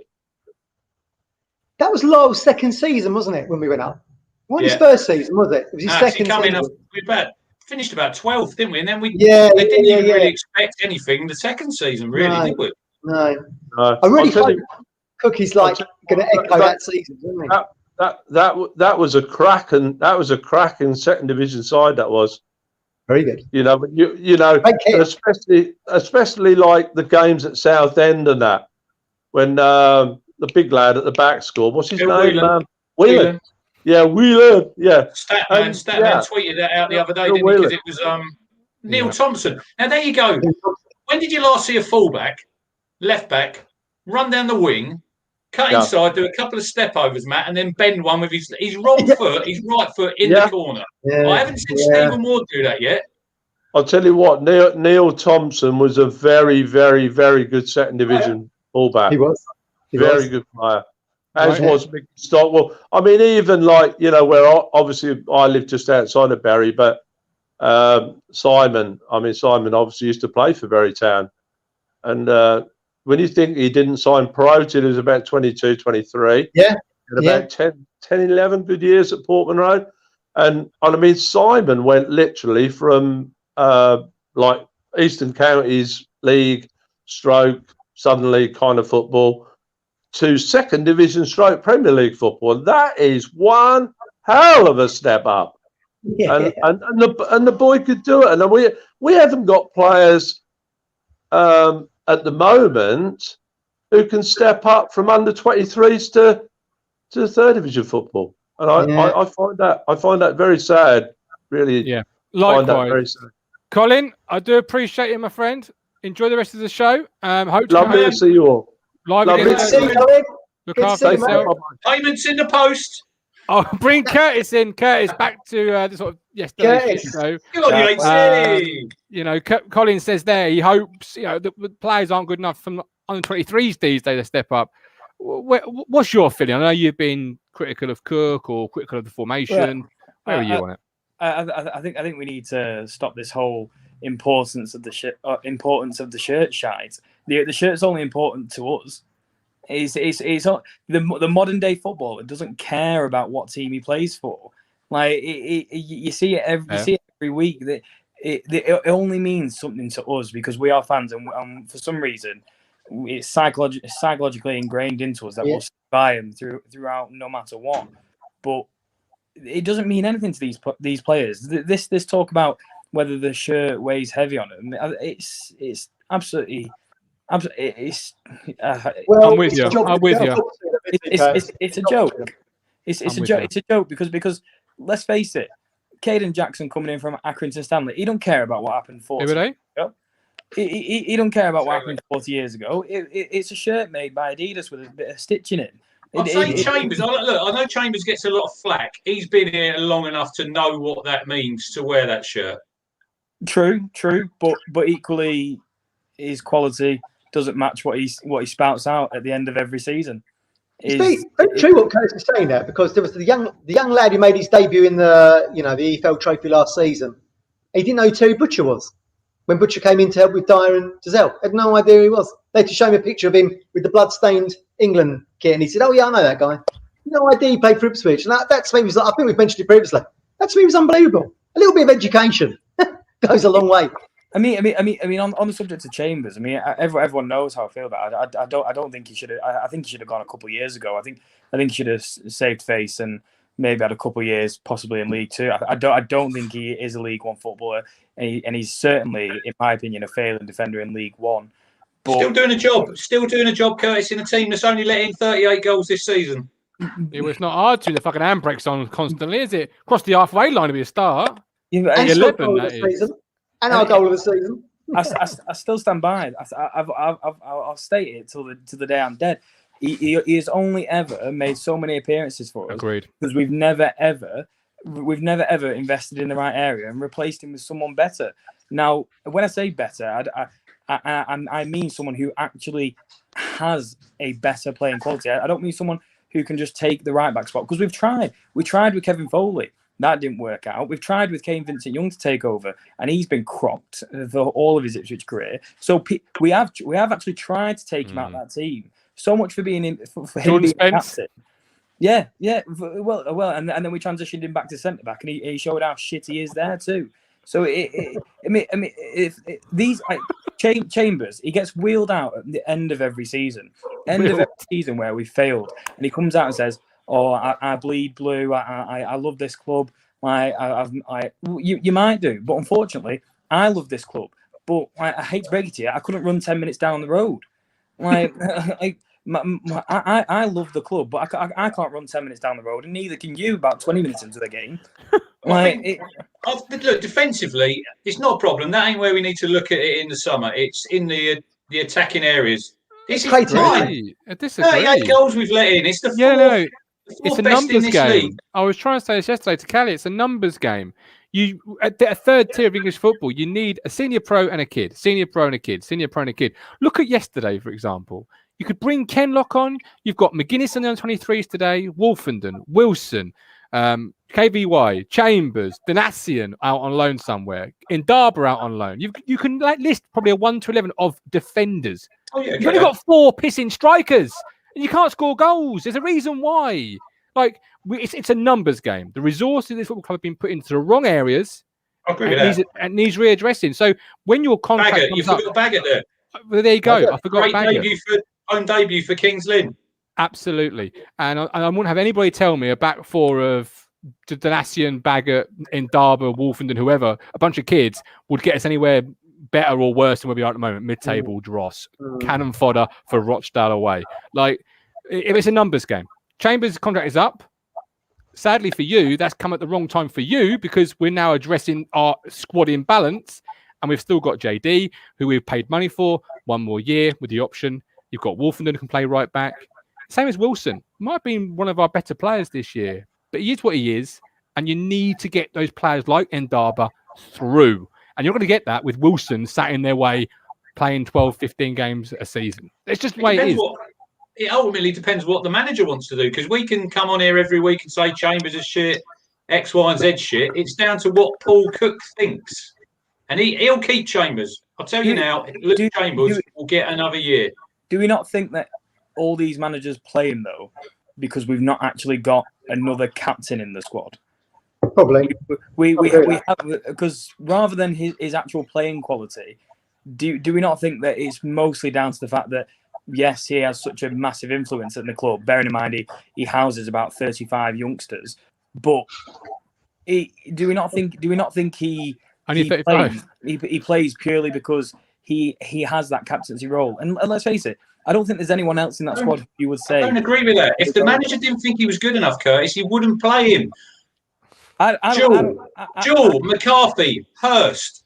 That was Lyle's second season, wasn't it? When we went up, his first season, was it? It was his second season. We finished about 12th, didn't we? And then they didn't even really expect anything the second season, really, did we? No. I really hope Cookie's going to echo that season, isn't he? That was a cracking second division side. That was very good. But especially like the games at Southend and that, when the big lad at the back scored. What's his name? Whelan. Yeah, Whelan. Yeah. Statman tweeted that out the other day, didn't he? Because it was Neil Thompson. Now there you go. When did you last see a fullback, left back, run down the wing, cut inside, do a couple of step overs, Matt, and then bend one with his wrong foot, his right foot in the corner? Yeah. I haven't seen Stephen Ward do that yet. I'll tell you what, Neil Thompson was a very, very, very good second division fullback. He was. Very good player. As was Mick Stockwell. I mean, even like, where obviously I live just outside of Bury, but Simon obviously used to play for Bury Town. And when you think he didn't sign pro till he was about 22, 23. Yeah. And about 10, 11 good years at Portman Road. And I mean, Simon went literally from like Eastern Counties League stroke, Southern League kind of football to second division stroke Premier League football. That is one hell of a step up. Yeah. And the boy could do it. And we haven't got players at the moment who can step up from under 23s to third division football. And I find that very sad. Really. Yeah. Likewise. Very sad. Colin, I do appreciate it, my friend. Enjoy the rest of the show. Hope lovely to see you all. Lovely to see you, Colin. Look after yourself. Payments in the post. I'll bring Curtis in. Curtis, back to the sort of yesterday's show. Good on you, Colin says there he hopes the players aren't good enough from under 23s these days to step up. What's your feeling? I know you've been critical of Cook or critical of the formation. Where are you on it? I think we need to stop this whole importance of the shirt shite. The shirt's only important to us. It's the modern day footballer doesn't care about what team he plays for. Like you see it every week. That it only means something to us because we are fans, and for some reason it's psychologically ingrained into us that we'll buy them throughout no matter what. But it doesn't mean anything to these players. This talk about whether the shirt weighs heavy on him. It's absolutely. It's, Well, I'm with it's you. a job I'm to with be you. done. it's a joke. It's I'm a with joke. you. It's a joke because let's face it, Caden Jackson coming in from Accrington Stanley, he don't care about what happened 40 Who are years they? ago. He don't care about what happened 40 years ago. It's a shirt made by Adidas with a bit of stitching in. I'd say Chambers. Look, I know Chambers gets a lot of flack. He's been here long enough to know what that means to wear that shirt. True, but equally, his quality doesn't match what he spouts out at the end of every season. It's very true what Curtis is saying there, because there was the young lad who made his debut in the the EFL Trophy last season. He didn't know who Terry Butcher was when Butcher came in to help with Dyer and Giselle. Had no idea who he was. They had to show him a picture of him with the blood-stained England kit, and he said, "Oh yeah, I know that guy." No idea he played for Ipswich, and that to me was like, I think we've mentioned it previously. That to me was unbelievable. A little bit of education goes a long way. I mean, on the subject of Chambers, I mean, everyone knows how I feel about it. I don't think he should have. I think he should have gone a couple of years ago. I think he should have saved face and maybe had a couple of years, possibly in League Two. I don't think he is a League One footballer, and he's certainly, in my opinion, a failing defender in League One. But Still doing a job, Curtis, in a team that's only let in 38 goals this season. It's not hard to. The fucking handbrake's on constantly, is it? Cross the halfway line to be a start. And 11, goal that of the is. season, and our goal of the season. I still stand by it. I'll state it till the day I'm dead. He has only ever made so many appearances for us. Agreed. Because we've never ever invested in the right area and replaced him with someone better. Now, when I say better, I mean someone who actually has a better playing quality. I don't mean someone who can just take the right back spot, because we've tried. We tried with Kevin Foley. That didn't work out. We've tried with Kane Vincent-Young to take over, and he's been crocked for all of his Ipswich career. So we have actually tried to take him out of that team. So much for being in for him being captain. Yeah. Well, and then we transitioned him back to centre back, and he showed how shit he is there too. So Chambers, he gets wheeled out at the end of every season, where we failed, and he comes out and says, "Oh, I bleed blue. I love this club. You might do, but unfortunately, I love this club. But I hate to break it to you, I couldn't run 10 minutes down the road. I love the club, but I can't run 10 minutes down the road, and neither can you about 20 minutes into the game." Look, defensively, it's not a problem. That ain't where we need to look at it in the summer. It's in the attacking areas. This is fine. I disagree. 38 goals we've let in. It's the fourth it's a best in numbers this game. league. I was trying to say this yesterday to Callie. It's a numbers game. You at a third tier of English football, you need a senior pro and a kid, senior pro and a kid, senior pro and a kid. Look at yesterday, for example. You could bring Kenlock on. You've got McGuinness on the under-23s today, Wolfenden, Wilson, KVY, Chambers, Donatian out on loan somewhere, Indaba out on loan. You can list probably a 1 to 11 of defenders. Oh yeah, You've only got 4 pissing strikers, and you can't score goals. There's a reason why. Like it's a numbers game. The resources of this football club have been put into the wrong areas. I agree with that. And needs readdressing. So when your contract Baggett, comes you forgot Baggett there. well, there you go. I forgot Great Baggett. debut for Kings Lynn. Absolutely. And I wouldn't have anybody tell me a back four of Donatian, Baggett, Indaba, Wolfenden, whoever, a bunch of kids would get us anywhere better or worse than where we are at the moment. Mid-table dross, cannon fodder for Rochdale away. Like, if it's a numbers game, Chambers' contract is up. Sadly for you, that's come at the wrong time for you, because we're now addressing our squad imbalance, and we've still got JD, who we've paid money for, 1 more year with the option. You've got Wolfenden who can play right back. Same as Wilson. Might have been one of our better players this year, but he is what he is, and you need to get those players like Indaba through. And you're going to get that with Wilson sat in their way playing 12, 15 games a season. It's just the way it is. It ultimately depends what the manager wants to do, because we can come on here every week and say Chambers is shit, X, Y, and Z shit. It's down to what Paul Cook thinks. And he'll keep Chambers. I'll tell you now, Luke Chambers will get another year. Do we not think that all these managers play him, though, because we've not actually got another captain in the squad? Probably. We have, because rather than his actual playing quality, do we not think that it's mostly down to the fact that, yes, he has such a massive influence in the club, bearing in mind he houses about 35 youngsters, but do we not think he Only he 35. he plays purely because he has that captaincy role. And let's face it, I don't think there's anyone else in that squad who you would say. I don't agree with that. If the manager didn't think he was good enough, Curtis, he wouldn't play him. Jewell, McCarthy, Hurst,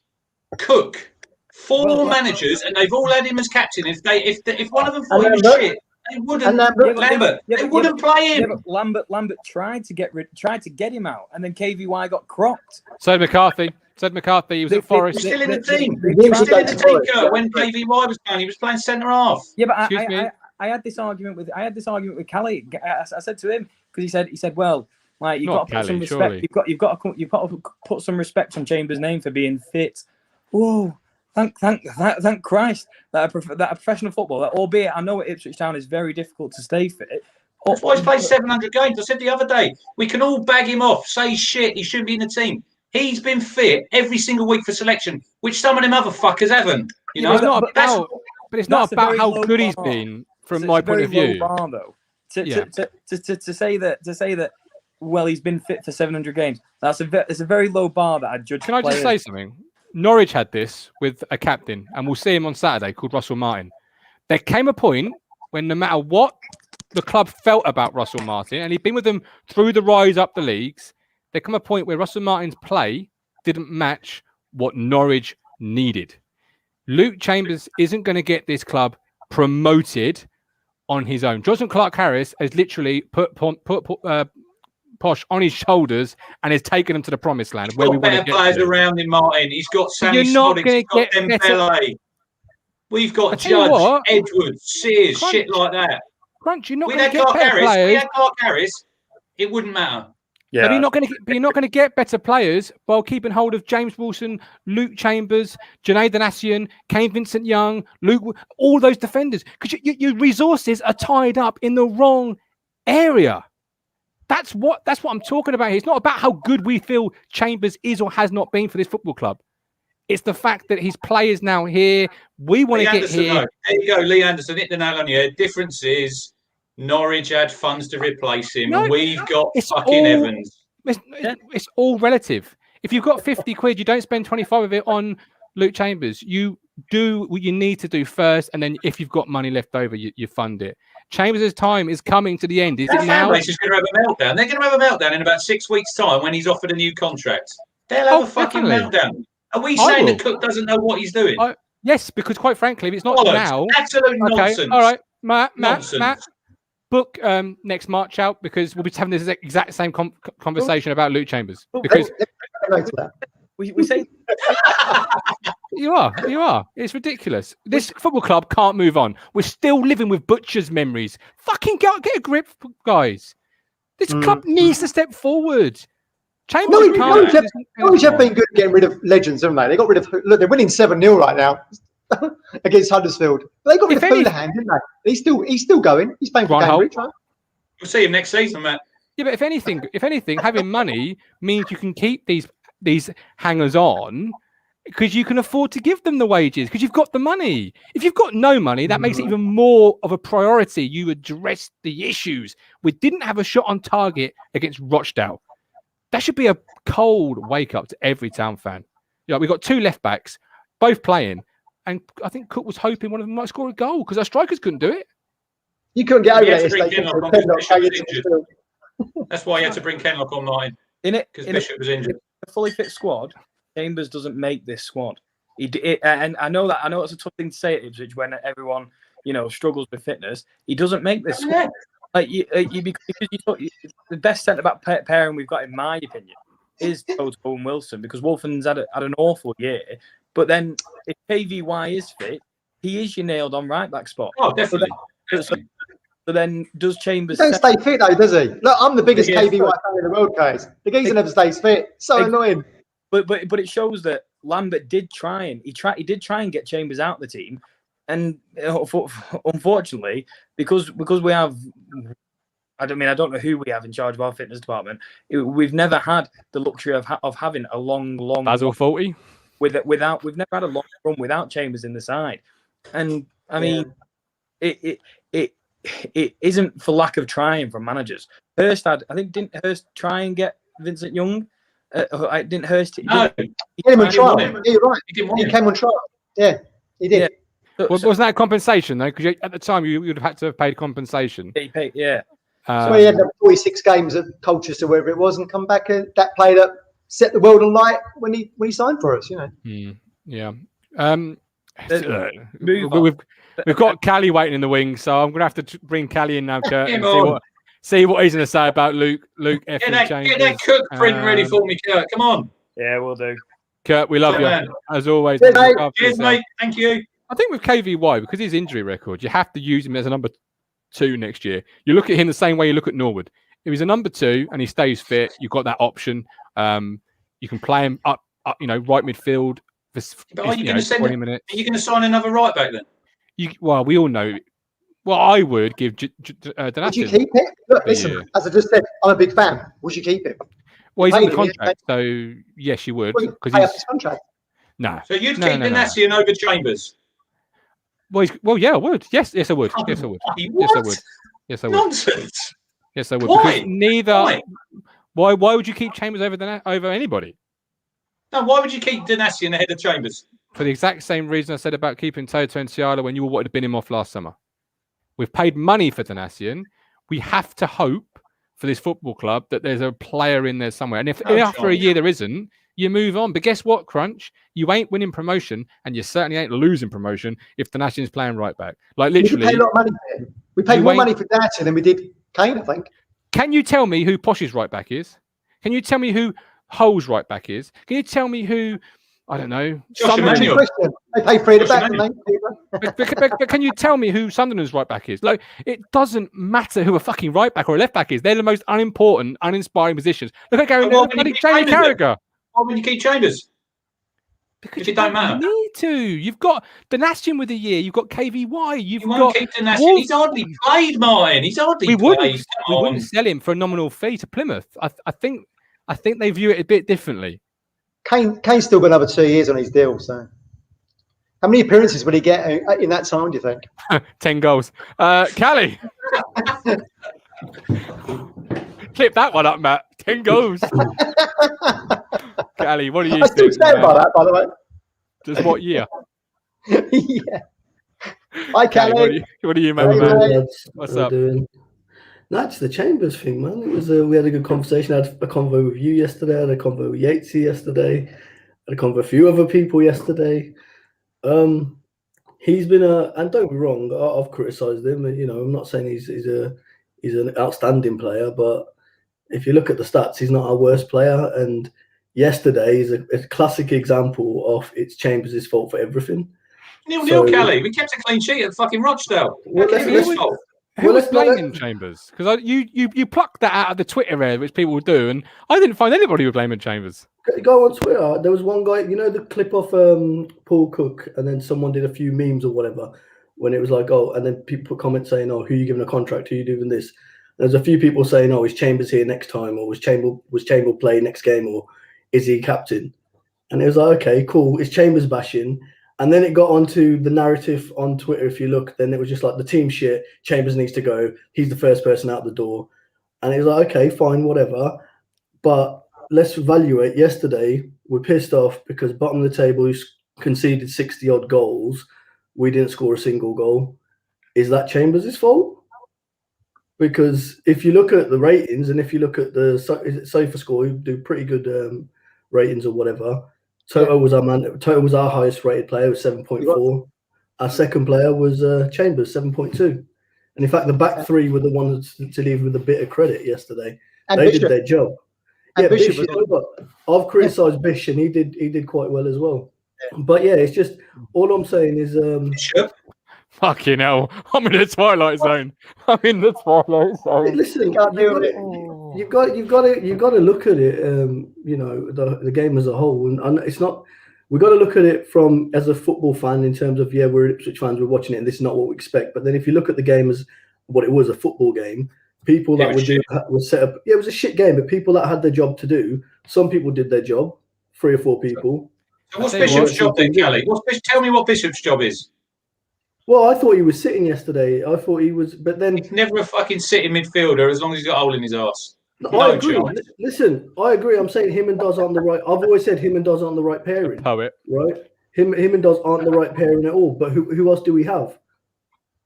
Cook, four managers, and they've all had him as captain. If one of them thought he was shit, they wouldn't. Lambert, they wouldn't play him. Yeah, but Lambert tried to get him out, and then KVY got cropped. So McCarthy. He was at Forest. He's still in the team. He's still in the team, Kurt, when KVY was playing. He was playing centre half. Yeah, but I had this argument with Callie. I said to him because he said, well, like you've got to put some respect. Surely. You've got to put some respect on Chambers' name for being fit. Oh, thank Christ that a professional footballer, albeit I know at Ipswich Town is very difficult to stay fit. That's why he's played 700 games. I said the other day, we can all bag him off, say shit, he shouldn't be in the team. He's been fit every single week for selection, which some of them other fuckers haven't. You know, but it's not about how good he's been from my point of view. Bar, though. To say that, well, he's been fit for 700 games. It's a very low bar that I judge. Can I just say something? Norwich had this with a captain, and we'll see him on Saturday, called Russell Martin. There came a point when no matter what the club felt about Russell Martin, and he'd been with them through the rise up the leagues, there came a point where Russell Martin's play didn't match what Norwich needed. Luke Chambers isn't going to get this club promoted on his own. Jonathan Clark-Harris has literally put Posh on his shoulders and has taken him to the promised land. Where we want to get players around him, Martin. He's got Sammy Snodding, he's got Dembele. We've got Judge, Edwards, Sears, Crunch, shit like that. Crunch, you're not going to get better players. We had Clark-Harris, it wouldn't matter. Yeah. But you're not going to get better players while keeping hold of James Wilson, Luke Chambers, Janae Danassian, Kane Vincent-Young, Luke, all those defenders, because your resources are tied up in the wrong area. That's what I'm talking about here. It's not about how good we feel Chambers is or has not been for this football club. It's the fact that his players now here. We want to get here. No. There you go, Lee Anderson, hit the nail on your head. Difference is Norwich had funds to replace him. No, we've got fucking Evans. It's all relative. If you've got 50 quid, you don't spend 25 of it on Luke Chambers. You do what you need to do first, and then if you've got money left over, you fund it. Chambers' time is coming to the end. Is it now? Is going to have a meltdown. They're going to have a meltdown in about 6 weeks' time when he's offered a new contract. They'll have a fucking meltdown. Are we saying that Cook doesn't know what he's doing? Yes, because quite frankly, if it's not now, absolute nonsense. All right, Matt. Book next March out because we'll be having this exact same conversation about Luke Chambers. Because we say you are. It's ridiculous. This football club can't move on. We're still living with Butcher's memories. Fucking get a grip, guys. This club needs to step forward. Chambers Norwich have been good at getting rid of legends, haven't they? They got rid of. Look, they're winning 7-0 right now against Huddersfield. But they got rid of Houlihan, didn't they? He's still going. He's playing for Cambridge, right? We'll see him next season, Matt. Yeah, but if anything, having money means you can keep these hangers on because you can afford to give them the wages because you've got the money. If you've got no money, that makes it even more of a priority. You address the issues. We didn't have a shot on target against Rochdale. That should be a cold wake up to every Town fan. We've got two left backs, both playing, and I think Cook was hoping one of them might score a goal because our strikers couldn't do it. You couldn't get over that. That's why he had to bring Kenlock online. Because Bishop was injured. A fully fit squad, Chambers doesn't make this squad. And I know it's a tough thing to say at Ipswich when everyone struggles with fitness. He doesn't make this squad. Because the best centre-back pairing we've got, in my opinion, is Toto and Wilson because Wolfen's had an awful year. But then if KVY is fit, he is your nailed-on right-back spot. Oh, definitely. So then does Chambers... He don't stay fit, though, does he? Look, I'm the biggest KVY fan in the world, guys. The geezer never stays fit. So annoying. But it shows that Lambert did try and he did try and get Chambers out of the team. And unfortunately, because we have, I don't know who we have in charge of our fitness department. We've never had the luxury of having a long Basil 40 without. We've never had a long run without Chambers in the side, and I mean, it isn't for lack of trying from managers. Didn't Hurst try and get Vincent Young? I didn't Hurst. No, He came on I didn't trial. want him. Yeah, you're right. he didn't want He him. came on trial. Yeah, he did. Wasn't that compensation though? Because at the time you would have had to have paid compensation. Yeah. So he had 46 games at Colchester, wherever it was, and come back. That play that set the world alight when he signed for us. You know. Yeah. Move on. We've got Callie waiting in the wings, so I'm gonna have to bring Callie in now, Kurt, and Come on. see what he's gonna say about Luke Get that cook print ready for me, Kurt. Come on. Yeah, we'll do. Kurt, we love Good you man. as always. Cheers, mate. Look after Cheers, yourself. mate. Thank you. I think with KVY, because his injury record, you have to use him as a number 2 next year. You look at him the same way you look at Norwood. If he's a number 2 and he stays fit, you've got that option. You can play him up right midfield for But are you going to 20 minutes. Are you going to sign another right back then? Well, we all know. Well, I would give Would you Donati. keep it? Look, listen. Yeah. As I just said, I'm a big fan. Would you keep him? Well, he's in Paid the him, yeah. contract, so yes, you would. Would you Because pay up he's his contract? no. So you'd No, keep no, no. Donati over Chambers? Well, yeah, I would. Yes, I would. Yes, I would. What? Yes, I would. Yes, I would. Nonsense. Yes, I would. Why? Because neither. Why? Why would you keep Chambers over anybody? No, why would you keep Donati in the head of Chambers? For the exact same reason I said about keeping Toto and Ciala when you all wanted to bin him off last summer. We've paid money for Donatian. We have to hope for this football club that there's a player in there somewhere. And if after a year there isn't, you move on. But guess what, Crunch? You ain't winning promotion, and you certainly ain't losing promotion if Donatian's playing right back. Like literally, We paid a lot of money for him. We paid more money for Donati than we did Kane, I think. Can you tell me who Posh's right back is? Can you tell me who Hull's right back is? Can you tell me who, I don't know, Josh Sunderland? Emmanuel. They pay free at the Josh back, Emmanuel. don't they? But can you tell me who Sunderland's right back is? Like, it doesn't matter who a fucking right back or a left back is. They're the most unimportant, uninspiring positions. Look at Gary But why would you bloody keep Jamie Chambers then? Carragher. Why would you keep Chambers? Because If it don't matter. need to. You've got Donatian with a year. You've got KVY. You've You got. won't keep Donati. Wolves. He's hardly played, Martin. He's hardly We played. wouldn't. We Come on. wouldn't sell him for a nominal fee to Plymouth. I think they view it a bit differently. Kane's still got another 2 years on his deal. So, how many appearances will he get in that time? Do you think? 10 goals. Callie. Clip that one up, Matt. 10 goals. Callie, what do you I still think? stand by that, by the way. Just what year? Yeah. Hi, Callie, Kelly. what do you make, Hey, man? mate. Lads, What's how up? you doing? No, it's the Chambers thing, man. It was we had a good conversation. I had a convo with you yesterday. I had a convo with Yatesy yesterday. I had a convo with a few other people yesterday. He's been and don't be wrong, I've criticised him. You know, I'm not saying he's an outstanding player, but if you look at the stats, he's not our worst player. And yesterday is a classic example of it's Chambers' fault for everything. 0-0, Kelly. We kept a clean sheet at fucking Rochdale. Well, How can it be his fault? Who was let's not- blaming Chambers? Because you plucked that out of the Twitter area, which people do, and I didn't find anybody who was blaming Chambers. Go on Twitter. There was one guy, you know, the clip of Paul Cook, and then someone did a few memes or whatever when it was like, oh, and then people put comments saying, oh, who are you giving a contract? Who are you doing this? There's a few people saying, oh, is Chambers here next time, or was Chambers play next game, or is he captain? And it was like, okay, cool. It's Chambers bashing. And then it got onto the narrative on Twitter. If you look, then it was just like the team shit. Chambers needs to go. He's the first person out the door. And it was like, okay, fine, whatever. But let's evaluate. Yesterday, we're pissed off because bottom of the table, he's conceded 60 odd goals. We didn't score a single goal. Is that Chambers' fault? Because if you look at the ratings and if you look at the Sofa score, who do pretty good ratings or whatever. Toto was our man. Toto was our highest rated player with 7.4. Our second player was Chambers, 7.2. And in fact, the back three were the ones to leave with a bit of credit yesterday. And they Bishop. did their job. And Yeah, Bishop Bish, was yeah, I've criticised Bish, and he did quite well as well. But yeah, it's just all I'm saying is Bishop. Fucking hell! I'm in the twilight zone. I'm in the twilight zone. listen, can't do it. you've got to look at it. You know, the game as a whole, and it's not. We've got to look at it from as a football fan in terms of we're Ipswich fans, we're watching it, and this is not what we expect. But then if you look at the game as what it was, a football game, people that were set up. Yeah, it was a shit game, but people that had their job to do. Some people did their job. 3 or 4 people. So what's Bishop's job then, Kelly? Tell me what Bishop's job is. Well, I thought he was sitting yesterday. I thought he was, but then He's never a fucking sitting midfielder as long as he's got a hole in his arse. No, No I agree. chance. Listen, I agree. I'm saying him and Doz aren't the right. I've always said him and Doz aren't the right pairing. Poet. Right? Him and Doz aren't the right pairing at all. But who else do we have?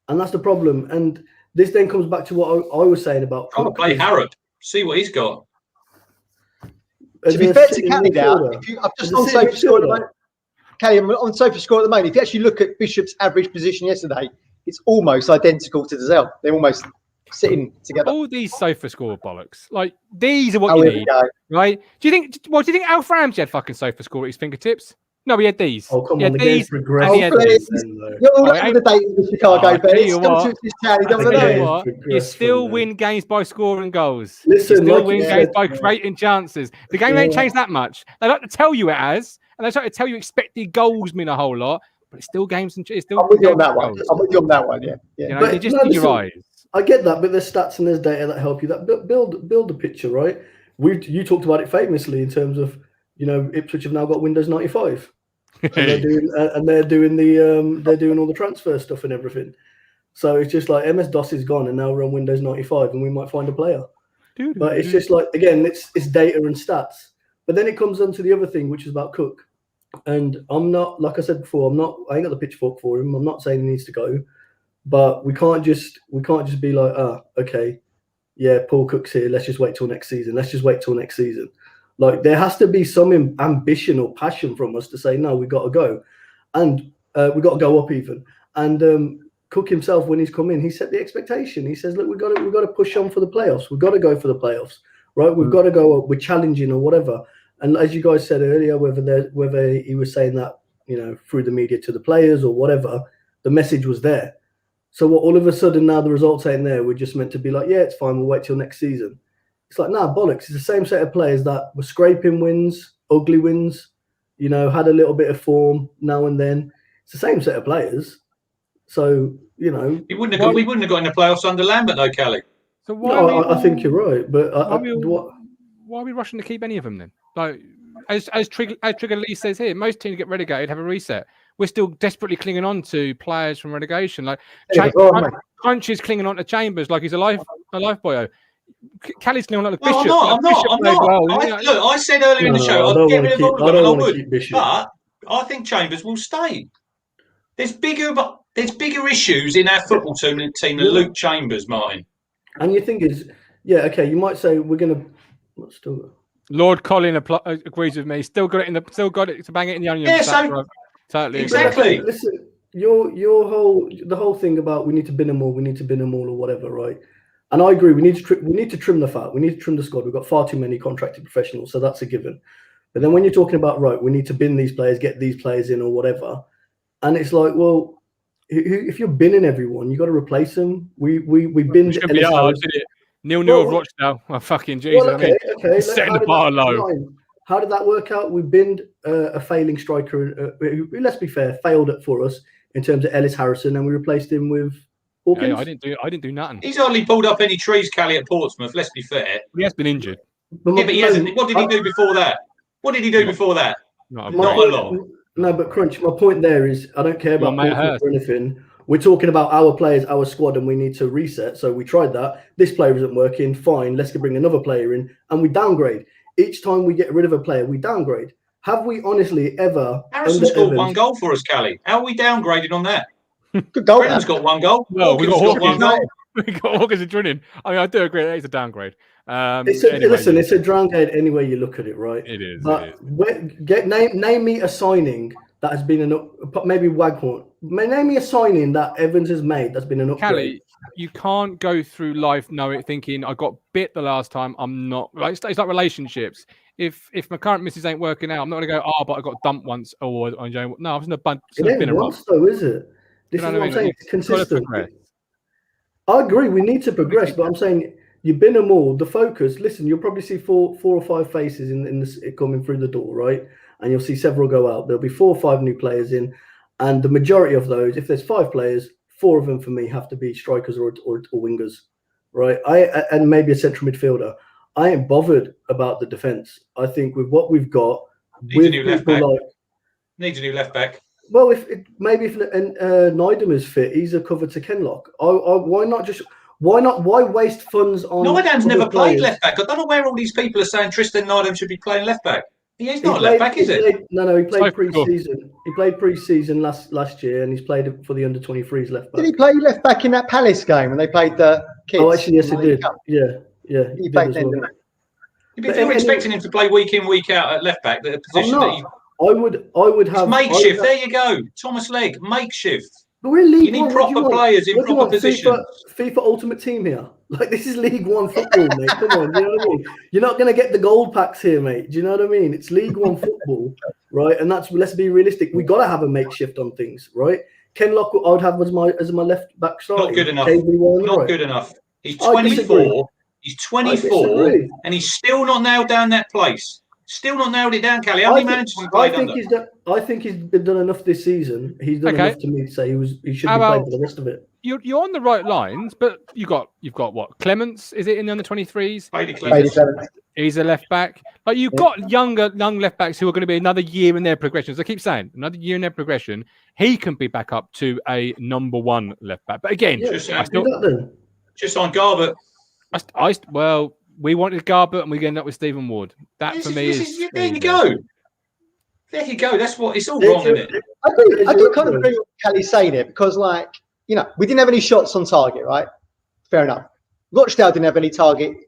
And that's the problem. And this then comes back to what I was saying about I'll Cook. play Harrod. See what he's got. To be fair to Cali now, I've just on SofaScore at the moment. Cali, I'm on SofaScore at the moment. If you actually look at Bishop's average position yesterday, it's almost identical to the Zell. They're almost sitting together. All these SofaScore bollocks, like these are what Oh, you here we need, go. right? Do you think Alf Ramsey had fucking SofaScore at his fingertips? No, he had these. Oh, come He on, had the game's these, progressed. and he had Oh, these. please. You're all Oh, over the date with the Chicago I tell bet. you It's come what. to this Charlie. I Don't tell know. you what, you Progressed still from win games by scoring goals. Listen, you still like win you games said, by creating chances. The game ain't changed that much. They like to tell you it has, and they try to tell you expected goals mean a whole lot, but it's still games and it's still. I'm with you on games that and one. goals. I'm with you on that one. Yeah. You know, But you just no, need your listen, eyes. I get that, but there's stats and there's data that help you. That build the picture, right? You talked about it famously in terms of, you know, Ipswich have now got Windows 95, and they're doing all the transfer stuff and everything. So it's just like MS DOS is gone, and now we're on Windows 95, and we might find a player. But it's just like, again, it's data and stats. But then it comes on to the other thing, which is about Cook. And I'm not, like I said before, I ain't got the pitchfork for him. I'm not saying he needs to go, but we can't just be like, okay, yeah, Paul Cook's here. Let's just wait till next season. Like, there has to be some ambition or passion from us to say, no, we've got to go. And we've got to go up even. And Cook himself, when he's come in, he set the expectation. He says, look, we've got to push on for the playoffs. We've got to go for the playoffs, right? We've got to go up. We're challenging or whatever. And as you guys said earlier, whether he was saying that, you know, through the media to the players or whatever, the message was there. So what, all of a sudden now the results ain't there. We're just meant to be like, yeah, it's fine. We'll wait till next season. It's like, nah, bollocks. It's the same set of players that were scraping wins, ugly wins, you know, had a little bit of form now and then. It's the same set of players. So, you know. We wouldn't have got in the playoffs under Lambert, though, Kelly. So why? I think you're right. But why are we rushing to keep any of them then? Like, as Trigger Lee says here, most teams get relegated, have a reset. We're still desperately clinging on to players from relegation. Like Crunch is clinging on to Chambers like he's a life boy. Kelly's clinging on to Bishop. I'm not. Look, I said earlier in the show, I'll get rid of all of them, and I would. But I think Chambers will stay. There's bigger issues in our football team than Luke Chambers, Martin. And your thing is, yeah, okay, you might say we're gonna still. Lord Colin agrees with me. Still got it to bang it in the onion. Yeah, totally exactly. Agree. Listen, the whole thing about we need to bin them all or whatever, right? And I agree. We need to trim the fat. We need to trim the squad. We've got far too many contracted professionals, so that's a given. But then when you're talking about, right, we need to bin these players, get these players in or whatever, and it's like, well, if you're binning everyone, you got to replace them. We binned. It be hard, isn't it? 0-0 of Rochdale. Oh, fucking Jesus. Well, okay. Setting the bar low. How did that work out? We binned a failing striker who, let's be fair, failed it for us in terms of Ellis Harrison, and we replaced him with Hawkins. Yeah, I didn't do nothing. He's hardly pulled up any trees, Callie, at Portsmouth. Let's be fair. He has been injured. But he hasn't. What did he do before that? Not a lot. No, but Crunch, my point there is I don't care about Portsmouth or anything. We're talking about our players, our squad, and we need to reset. So we tried that. This player isn't working. Fine, let's bring another player in, and we downgrade. Each time we get rid of a player, we downgrade. Have we honestly ever? Harrison scored one goal for us, Callie. How are we downgraded on that? Good goal. Brendan's got one goal. Well, we got one goal. We got Hawkins and Drinning. I mean, I do agree that it's a downgrade. It's a downgrade any way you look at it, right? It is. But name me a signing that has been maybe Waghorn. Name me a signing that Evans has made that's been an upgrade. Callie, you can't go through life thinking I got bit the last time. I'm not. It's like relationships. If my current missus ain't working out, I'm not going to go. But I got dumped once. Or no, I'm just going to It ain't once though, is it? This is what I'm saying. It's consistent. I agree. We need to progress, but I'm saying you've been them all. The focus. Listen, you'll probably see four or five faces in this coming through the door, right? And you'll see several go out. There'll be 4 or 5 new players in, and the majority of those, if there's 5 players, 4 of them for me have to be strikers or wingers, right? And maybe a central midfielder. I ain't bothered about the defense. I think with what we've got, needs a new left back. Needs a new left back. Well, if Neidham is fit, he's a cover to Kenlock. Why not just Why not? Why waste funds on? Nydam's other never played players? left back. I don't know where all these people are saying Tristan Nydam should be playing left back. He's He not a left back, is he it? played- No, he played So cool. pre-season. He played pre-season last year, and he's played for the under-23s left back. Did he play left back in that Palace game when they played the kids? Oh, actually, yes, he in the League did. Cup? Yeah, He did played as then, well. didn't If you're expecting him to play week in, week out at left back, the I'm position that not. he I would have makeshift. There you go, Thomas Legg, makeshift. But we're in League You need One. What do you proper want? players in What do you proper want? positions. FIFA Ultimate Team here. Like, this is League One football, mate. Come on, you know what I mean? You're not going to get the gold packs here, mate. Do you know what I mean? It's League One football, right? And let's be realistic. We got to have a makeshift on things, right? Ken Lockwood, I would have as my left back starting. Not good enough. KV1, Not right. good enough. He's I 24. disagree. He's I 24, disagree. and he's still not nailed down that place. Still not nailed it down, Kelly. How many managers have I played think under? I think he's been done enough this season. He's done Okay. enough to me to say he should How be playing about- for the rest of it. You're on the right lines, but you've got what? Clements, is it in the under-23s? Brady Brady Clemens. Clemens. He's a left back. Like, you've got young left backs who are going to be another year in their progression. As I keep saying, another year in their progression. He can be back up to a number one left back. But again, Yeah, Just, I do still, that then. just on Garbutt. well, we wanted Garbutt and we ended up with Stephen Ward. That for me is There you go. There you go. That's what it's all wrong, isn't it? I do kind of agree with what Kelly's saying here because, like, you know, we didn't have any shots on target, right? Fair enough. Rochdale didn't have any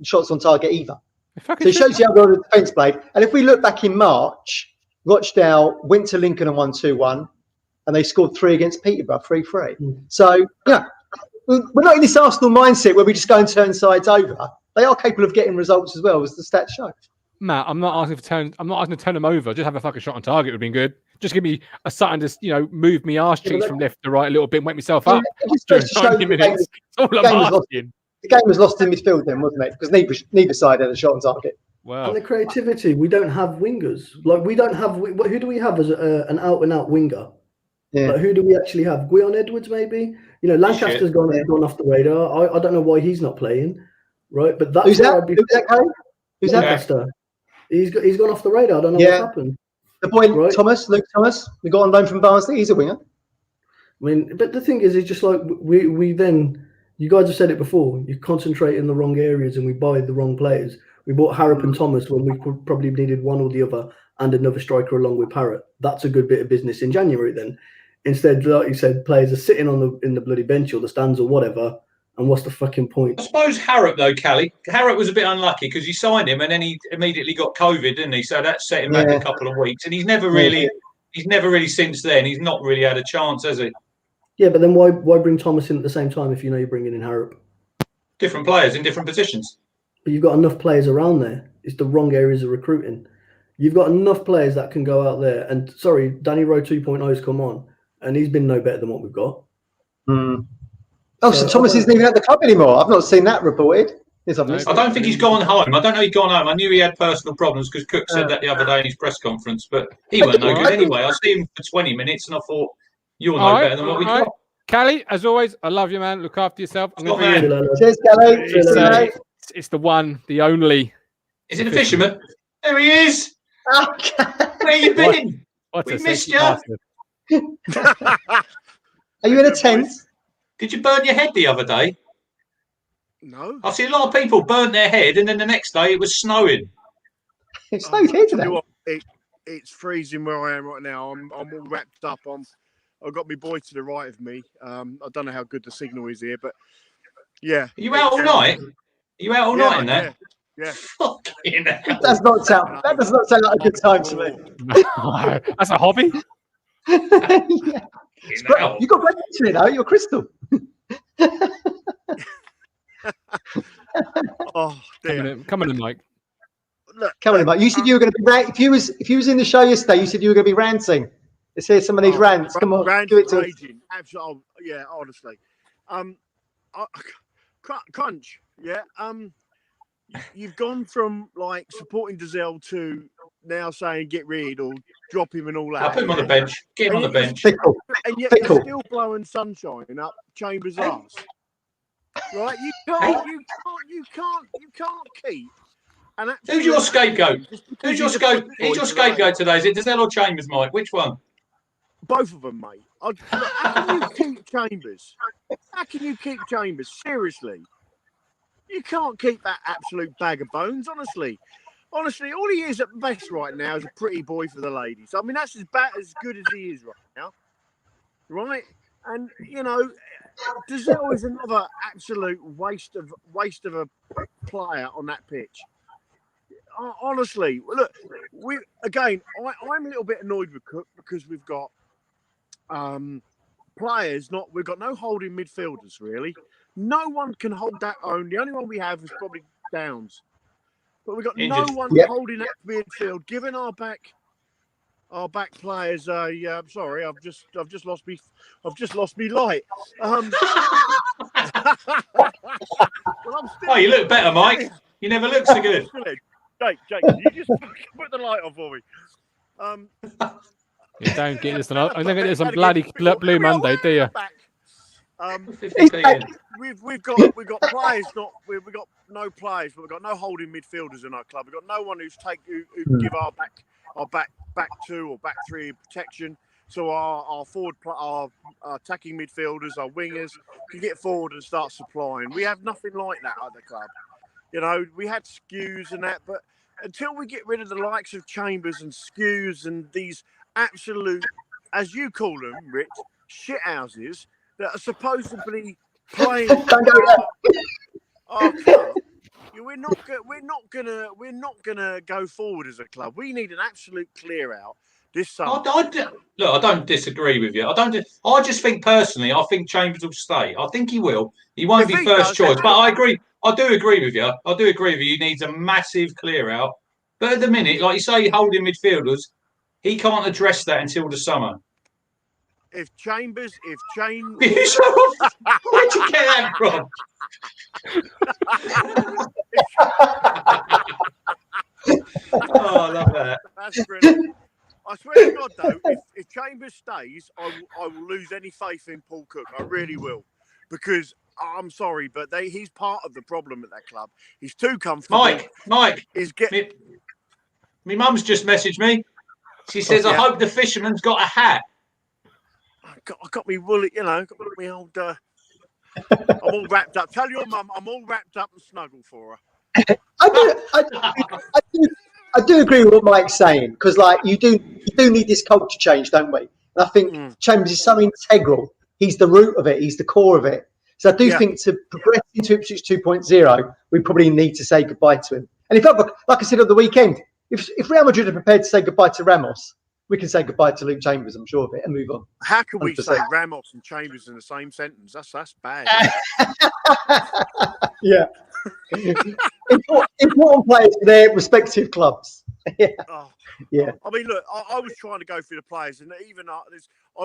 shots on target either. So it shows you how well the defence played. And if we look back in March, Rochdale went to Lincoln and won 2-1, and they scored 3 against Peterborough, 3-3. So, yeah, we're not in this Arsenal mindset where we just go and turn sides over. They are capable of getting results as well, as the stats show. Matt, I'm not asking to turn them over. Just have a fucking shot on target would have been good. Just give me a something to, move me arse cheeks from left to right a little bit and wake myself up. It just goes to show 90 minutes. That's all I'm asking. the game was lost in midfield then, wasn't it? Because neither side had a shot on target. Wow. And the creativity, we don't have wingers. Like, we don't have. Who do we have as an out-and-out winger? Yeah. Like, who do we actually have? Guion Edwards, maybe. Lancaster's gone off the radar. I don't know why he's not playing, right? But that's Who's where that? I'd be. Who's that guy? Who's that? Lancaster. He's gone off the radar. I don't know Yeah. what's happened. The boy Right. Luke Thomas. We got on loan from Barnsley. He's a winger. I mean, but the thing is, it's just like we then. You guys have said it before. You concentrate in the wrong areas, and we buy the wrong players. We bought Harrop and Thomas when we probably needed one or the other, and another striker along with Parrott. That's a good bit of business in January. Then, instead, like you said, players are sitting in the bloody bench or the stands or whatever. And what's the fucking point? I suppose Harrop, though, Callie. Harrop was a bit unlucky because you signed him and then he immediately got COVID, didn't he? So that set him back a couple of weeks. And he's never really since then. He's not really had a chance, has he? Yeah, but then why bring Thomas in at the same time if you know you're bringing in Harrop? Different players in different positions. But you've got enough players around there. It's the wrong areas of recruiting. You've got enough players that can go out there. And sorry, Danny Rowe 2.0 has come on, and he's been no better than what we've got. Oh, so Thomas isn't even at the club anymore. I've not seen that reported. Yes, I've missed I it. don't think he's gone home. I don't know he's gone home. I knew he had personal problems because Cook said that the other day in his press conference. But he weren't no good anyway. I see him for 20 minutes and I thought, you're no better than what we've got. Callie, as always, I love you, man. Look after yourself. I'm Top gonna man. Cheers, Kelly. it's the one, the only. Is it the fisherman? There he is. Okay. Where you been? What We a missed sexy you. bastard. Are you in a tent? Did you burn your head the other day? No. I see a lot of people burn their head and then the next day it was snowing. It's snowed here Tell you today. what, it's freezing where I am right now. I'm all wrapped up. I've got my boy to the right of me. I don't know how good the signal is here, but yeah. Are you out all night? Are you out all night in that? Yeah. Fucking hell. That does not sound like a good time to me. That's a hobby. Yeah. It's great. You got red into it though. You're crystal. Oh, dear. Come on in, Mike. Look, Come on, Mike. You said you were going to be if you was in the show yesterday. You said you were going to be ranting. Let's hear some of these rants. Come on, do it to us. raging. Absolutely. Yeah, honestly. Crunch. Yeah. You've gone from like supporting Dazelle to now saying get rid or drop him and all that. I'll put him on the bench. Get him on the bench. Fickle. And yet Fickle. you're still blowing sunshine up Chambers' arse. Right? You can't keep. And Who's your scapegoat? Who's your scapegoat today? Is it Dazelle or Chambers, Mike? Which one? Both of them, mate. How can you keep Chambers? How can you keep Chambers? Seriously. You can't keep that absolute bag of bones, honestly. Honestly, all he is at best right now is a pretty boy for the ladies. I mean, that's as good as he is right now, right? And you know, Dazelle is another absolute waste of a player on that pitch. Honestly, look, I'm a little bit annoyed with Cook because we've got players we've got no holding midfielders really. No one can hold that own. The only one we have is probably Downs, but we've got Injured. no one holding that midfield, giving our back players. Sorry, I've just lost me light. Well, I'm still, Oh, you look better, Mike. You never look so good. Jake, you just put the light on for me. You don't get this. I don't get this on bloody Blue Monday, do you? We've got players. We've got no players, but we've got no holding midfielders in our club. We've got no one who can give our back two or back three protection. So our attacking midfielders, our wingers can get forward and start supplying. We have nothing like that at the club. You know, we had Skews and that, but until we get rid of the likes of Chambers and Skews and these absolute, as you call them, Rich, shithouses that are supposedly playing our club, we're not gonna go forward as a club. We need an absolute clear out this summer. Look, I don't disagree with you. I just think personally, I think Chambers will stay. I think he will. He won't be first choice, but I agree. I do agree with you. He needs a massive clear out. But at the minute, like you say, holding midfielders, he can't address that until the summer. Where'd you get that from? Oh, I love that. That's brilliant. I swear to God, though, if Chambers stays, I will lose any faith in Paul Cook. I really will, because I'm sorry, but he's part of the problem at that club. He's too comfortable. Mike, my mum's just messaged me. She says, "I hope the fisherman's got a hat." I got me woolly, you know, got me old. I'm all wrapped up. Tell your mum I'm all wrapped up and snuggle for her. I do agree with what Mike's saying, because like you do need this culture change, don't we? And I think Chambers is so integral. He's the root of it. He's the core of it. So I do think to progress into Ipswich 2.0, we probably need to say goodbye to him. And like I said at the weekend, if Real Madrid are prepared to say goodbye to Ramos, we can say goodbye to Luke Chambers, I'm sure of it, and move on. How can we say Ramos and Chambers in the same sentence? That's bad. Yeah. Important players for their respective clubs. Yeah. Yeah. I mean, look, I was trying to go through the players, and even I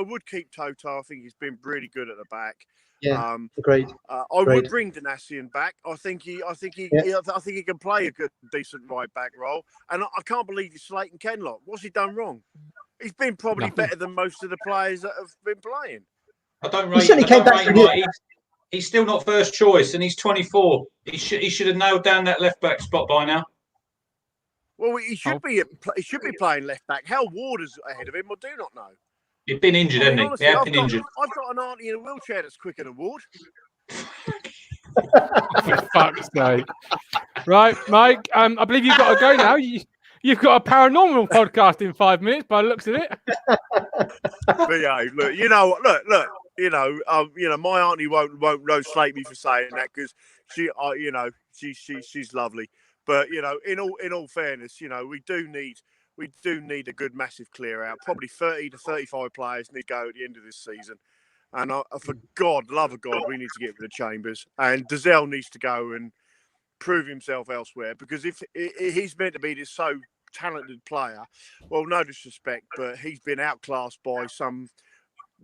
would keep Toto. I think he's been really good at the back. Yeah, agreed. I would bring Danassian back. I think he can play a good, decent right back role. And I can't believe he's slating Kenlock. What's he done wrong? He's been probably better than most of the players that have been playing. I don't rate. He's still not first choice, and he's 24. He should have nailed down that left back spot by now. Well, he should be playing left back. Hal Ward is ahead of him. I do not know. He's been injured, hasn't he? Honestly, He has been injured. I've got an auntie in a wheelchair that's quicker than Ward. For fuck's sake. Right, Mike, I believe you've got to go now. You've got a paranormal podcast in 5 minutes by the looks of it. But yeah, look, my auntie won't slate me for saying that, because she's lovely. But in all fairness, we do need a good massive clear out. Probably 30 to 35 players need to go at the end of this season. And for love of God, we need to get rid of Chambers. And Dazelle needs to go and prove himself elsewhere, because if he's meant to be this so talented player, well, no disrespect, but he's been outclassed by some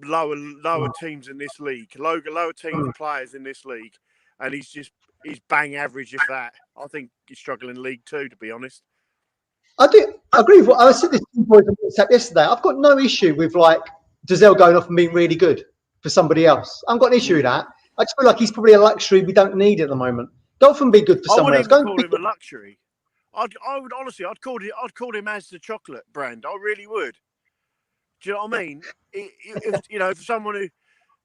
lower teams in this league, lower teams players in this league, and he's bang average, if that. I think he's struggling in League Two, to be honest. I agree with what I said this to boys on WhatsApp yesterday. I've got no issue with like Dazelle going off and being really good for somebody else. I've got an issue with that. I just feel like he's probably a luxury we don't need at the moment. Go off and be good for someone else. I wouldn't even call him a luxury. I would honestly, I'd call him as the chocolate brand. I really would. Do you know what I mean? For someone who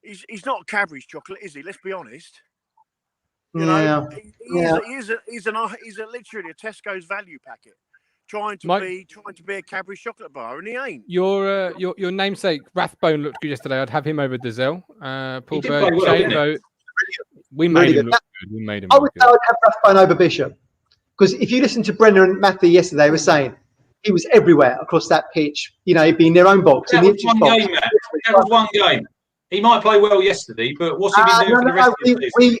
he's not a Cadbury's chocolate, is he? Let's be honest. You know, Yeah. he's literally a Tesco's value packet, trying to be a Cadbury chocolate bar, and he ain't. Your namesake Rathbone looked good yesterday. I'd have him over Dizelle. Paul did Bird, play well, Shane didn't he? Vogt. We made Really him good. look good. We made him I look would good. say I'd have Rathbone over Bishop, because if you listen to Brendan and Matthew yesterday, they were saying he was everywhere across that pitch. You know, he'd be in their own box. That in the was Ipswich one box. game, Matt. That was one game. He might play well yesterday, but what's he been doing for the rest of the season?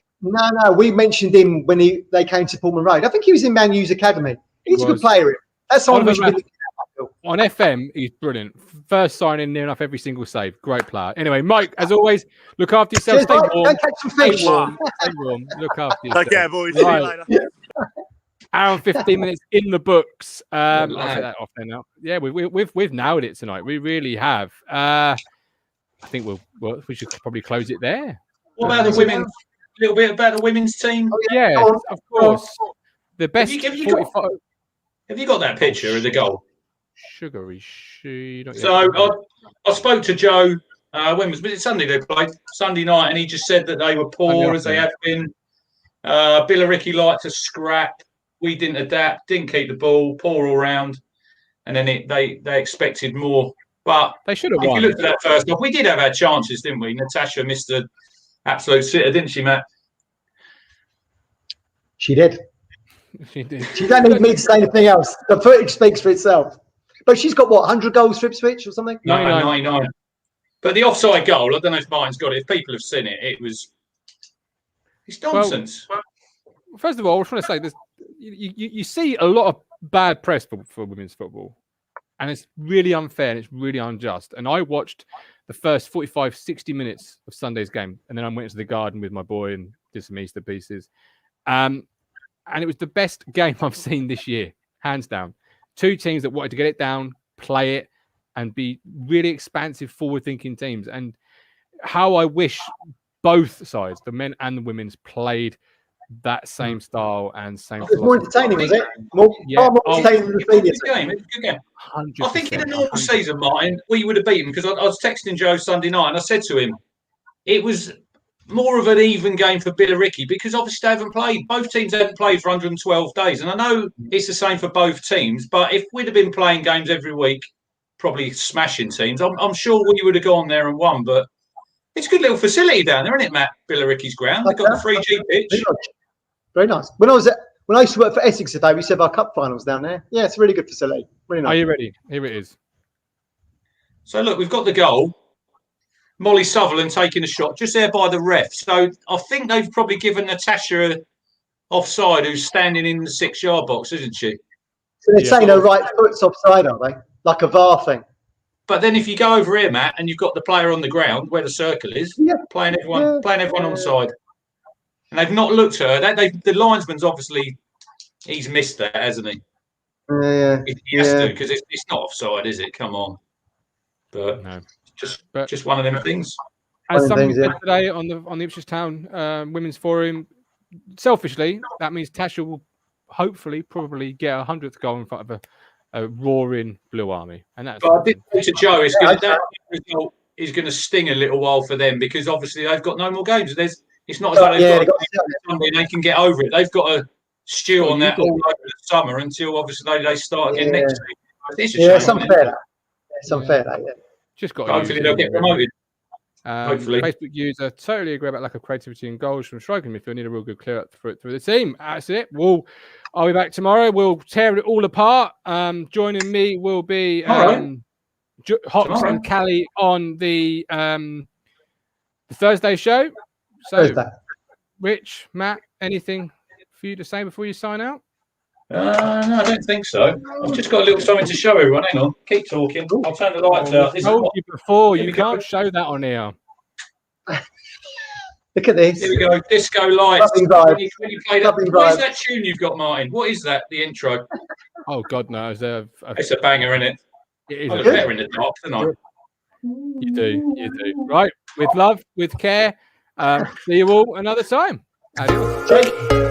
We mentioned him when they came to Portman Road. I think he was in Man U's academy. He's a good player. That's someone we should be looking at. On FM, he's brilliant. First signing near enough every single save. Great player. Anyway, Mike, as always, look after yourself. Cheers, Stay Mike. warm. Go catch some fish. Stay warm. Stay warm. Look after yourself. Okay, boys. See you later. Hour and 15 minutes in the books. I'll lad. take that off there now. Yeah, we've nailed it tonight. We really have. I think we should probably close it there. What about the women? A little bit about the women's team. Yeah, of course. The best. Have you got that picture of the goal? Sugary sheet. So I spoke to Joe. When was it? Sunday they played. Sunday night, and he just said that they were poor as they have been. Billericay liked to scrap. We didn't adapt. Didn't keep the ball. Poor all round. And then they expected more. But they should have won. If you looked at that first off, we did have our chances, didn't we? Natasha missed an absolute sitter, didn't she, Matt? She did. She did. She don't need me to say anything else. The footage speaks for itself. But she's got, 100 goals for Ipswich or something? 99. But the offside goal, I don't know if Martin's got it. If people have seen it, it's nonsense. Well, first of all, I just want to say this. You see a lot of bad press for women's football. And it's really unfair and it's really unjust. And I watched the first 45, 60 minutes of Sunday's game. And then I went into the garden with my boy and did some Easter pieces. And it was the best game I've seen this year, hands down. Two teams that wanted to get it down, play it, and be really expansive, forward-thinking teams. And how I wish both sides, the men and the women's, played that same style and same. It was more entertaining, was it? More entertaining than the previous game. It was a good game. 100%. I think in a normal season, Martin, we would have beaten because I was texting Joe Sunday night and I said to him, it was more of an even game for Billericay because obviously they haven't played. Both teams haven't played for 112 days. And I know it's the same for both teams, but if we'd have been playing games every week, probably smashing teams, I'm sure we would have gone there and won. But it's a good little facility down there, isn't it, Matt? Billericay's ground. They've got the 3G pitch. Very nice. When I used to work for Essex today, we used to have our cup finals down there. Yeah, it's a really good facility. Really nice. Are you ready? Here it is. So look, we've got the goal. Molly Sutherland taking a shot just there by the ref. So I think they've probably given Natasha offside, who's standing in the 6-yard box, isn't she? So they're saying her right foot's offside, are they? Like a VAR thing. But then if you go over here, Matt, and you've got the player on the ground where the circle is, playing everyone on side. And they've not looked at her. The linesman's obviously, he's missed that, hasn't he? He has to, because it's not offside, is it? Come on. But no. Just one of them things. As somebody said today on the Ipswich Town Women's Forum, selfishly, that means Tasha will probably get a 100th goal in front of a roaring Blue Army. And that's. But I did say to Joe, that result is going to sting a little while for them because obviously they've got no more games. It's not as though they've got something they can get over it. They've got to stew on that all over the summer until obviously they start again next week. It's unfair. It's unfair, yeah. Just got. Hopefully they'll get promoted. Hopefully. Facebook user totally agree about lack of creativity and goals from striking midfield. Need a real good clear up through the team. That's it. I'll be back tomorrow. We'll tear it all apart. Joining me will be Hox and Callie on the Thursday show. So, Rich, Matt, anything for you to say before you sign out? No, I don't think so. I've just got a little something to show everyone. Hang on, keep talking. I'll turn the lights out. I told you before, you can't show that on here. Look at this. Here we go. Disco lights. When you play that, what is that tune you've got, Martin? What is that? The intro? Oh God, no! It's a banger, isn't it? It is. I look better in the dark, don't I? You do. Right. With love, with care. See you all another time. Adios.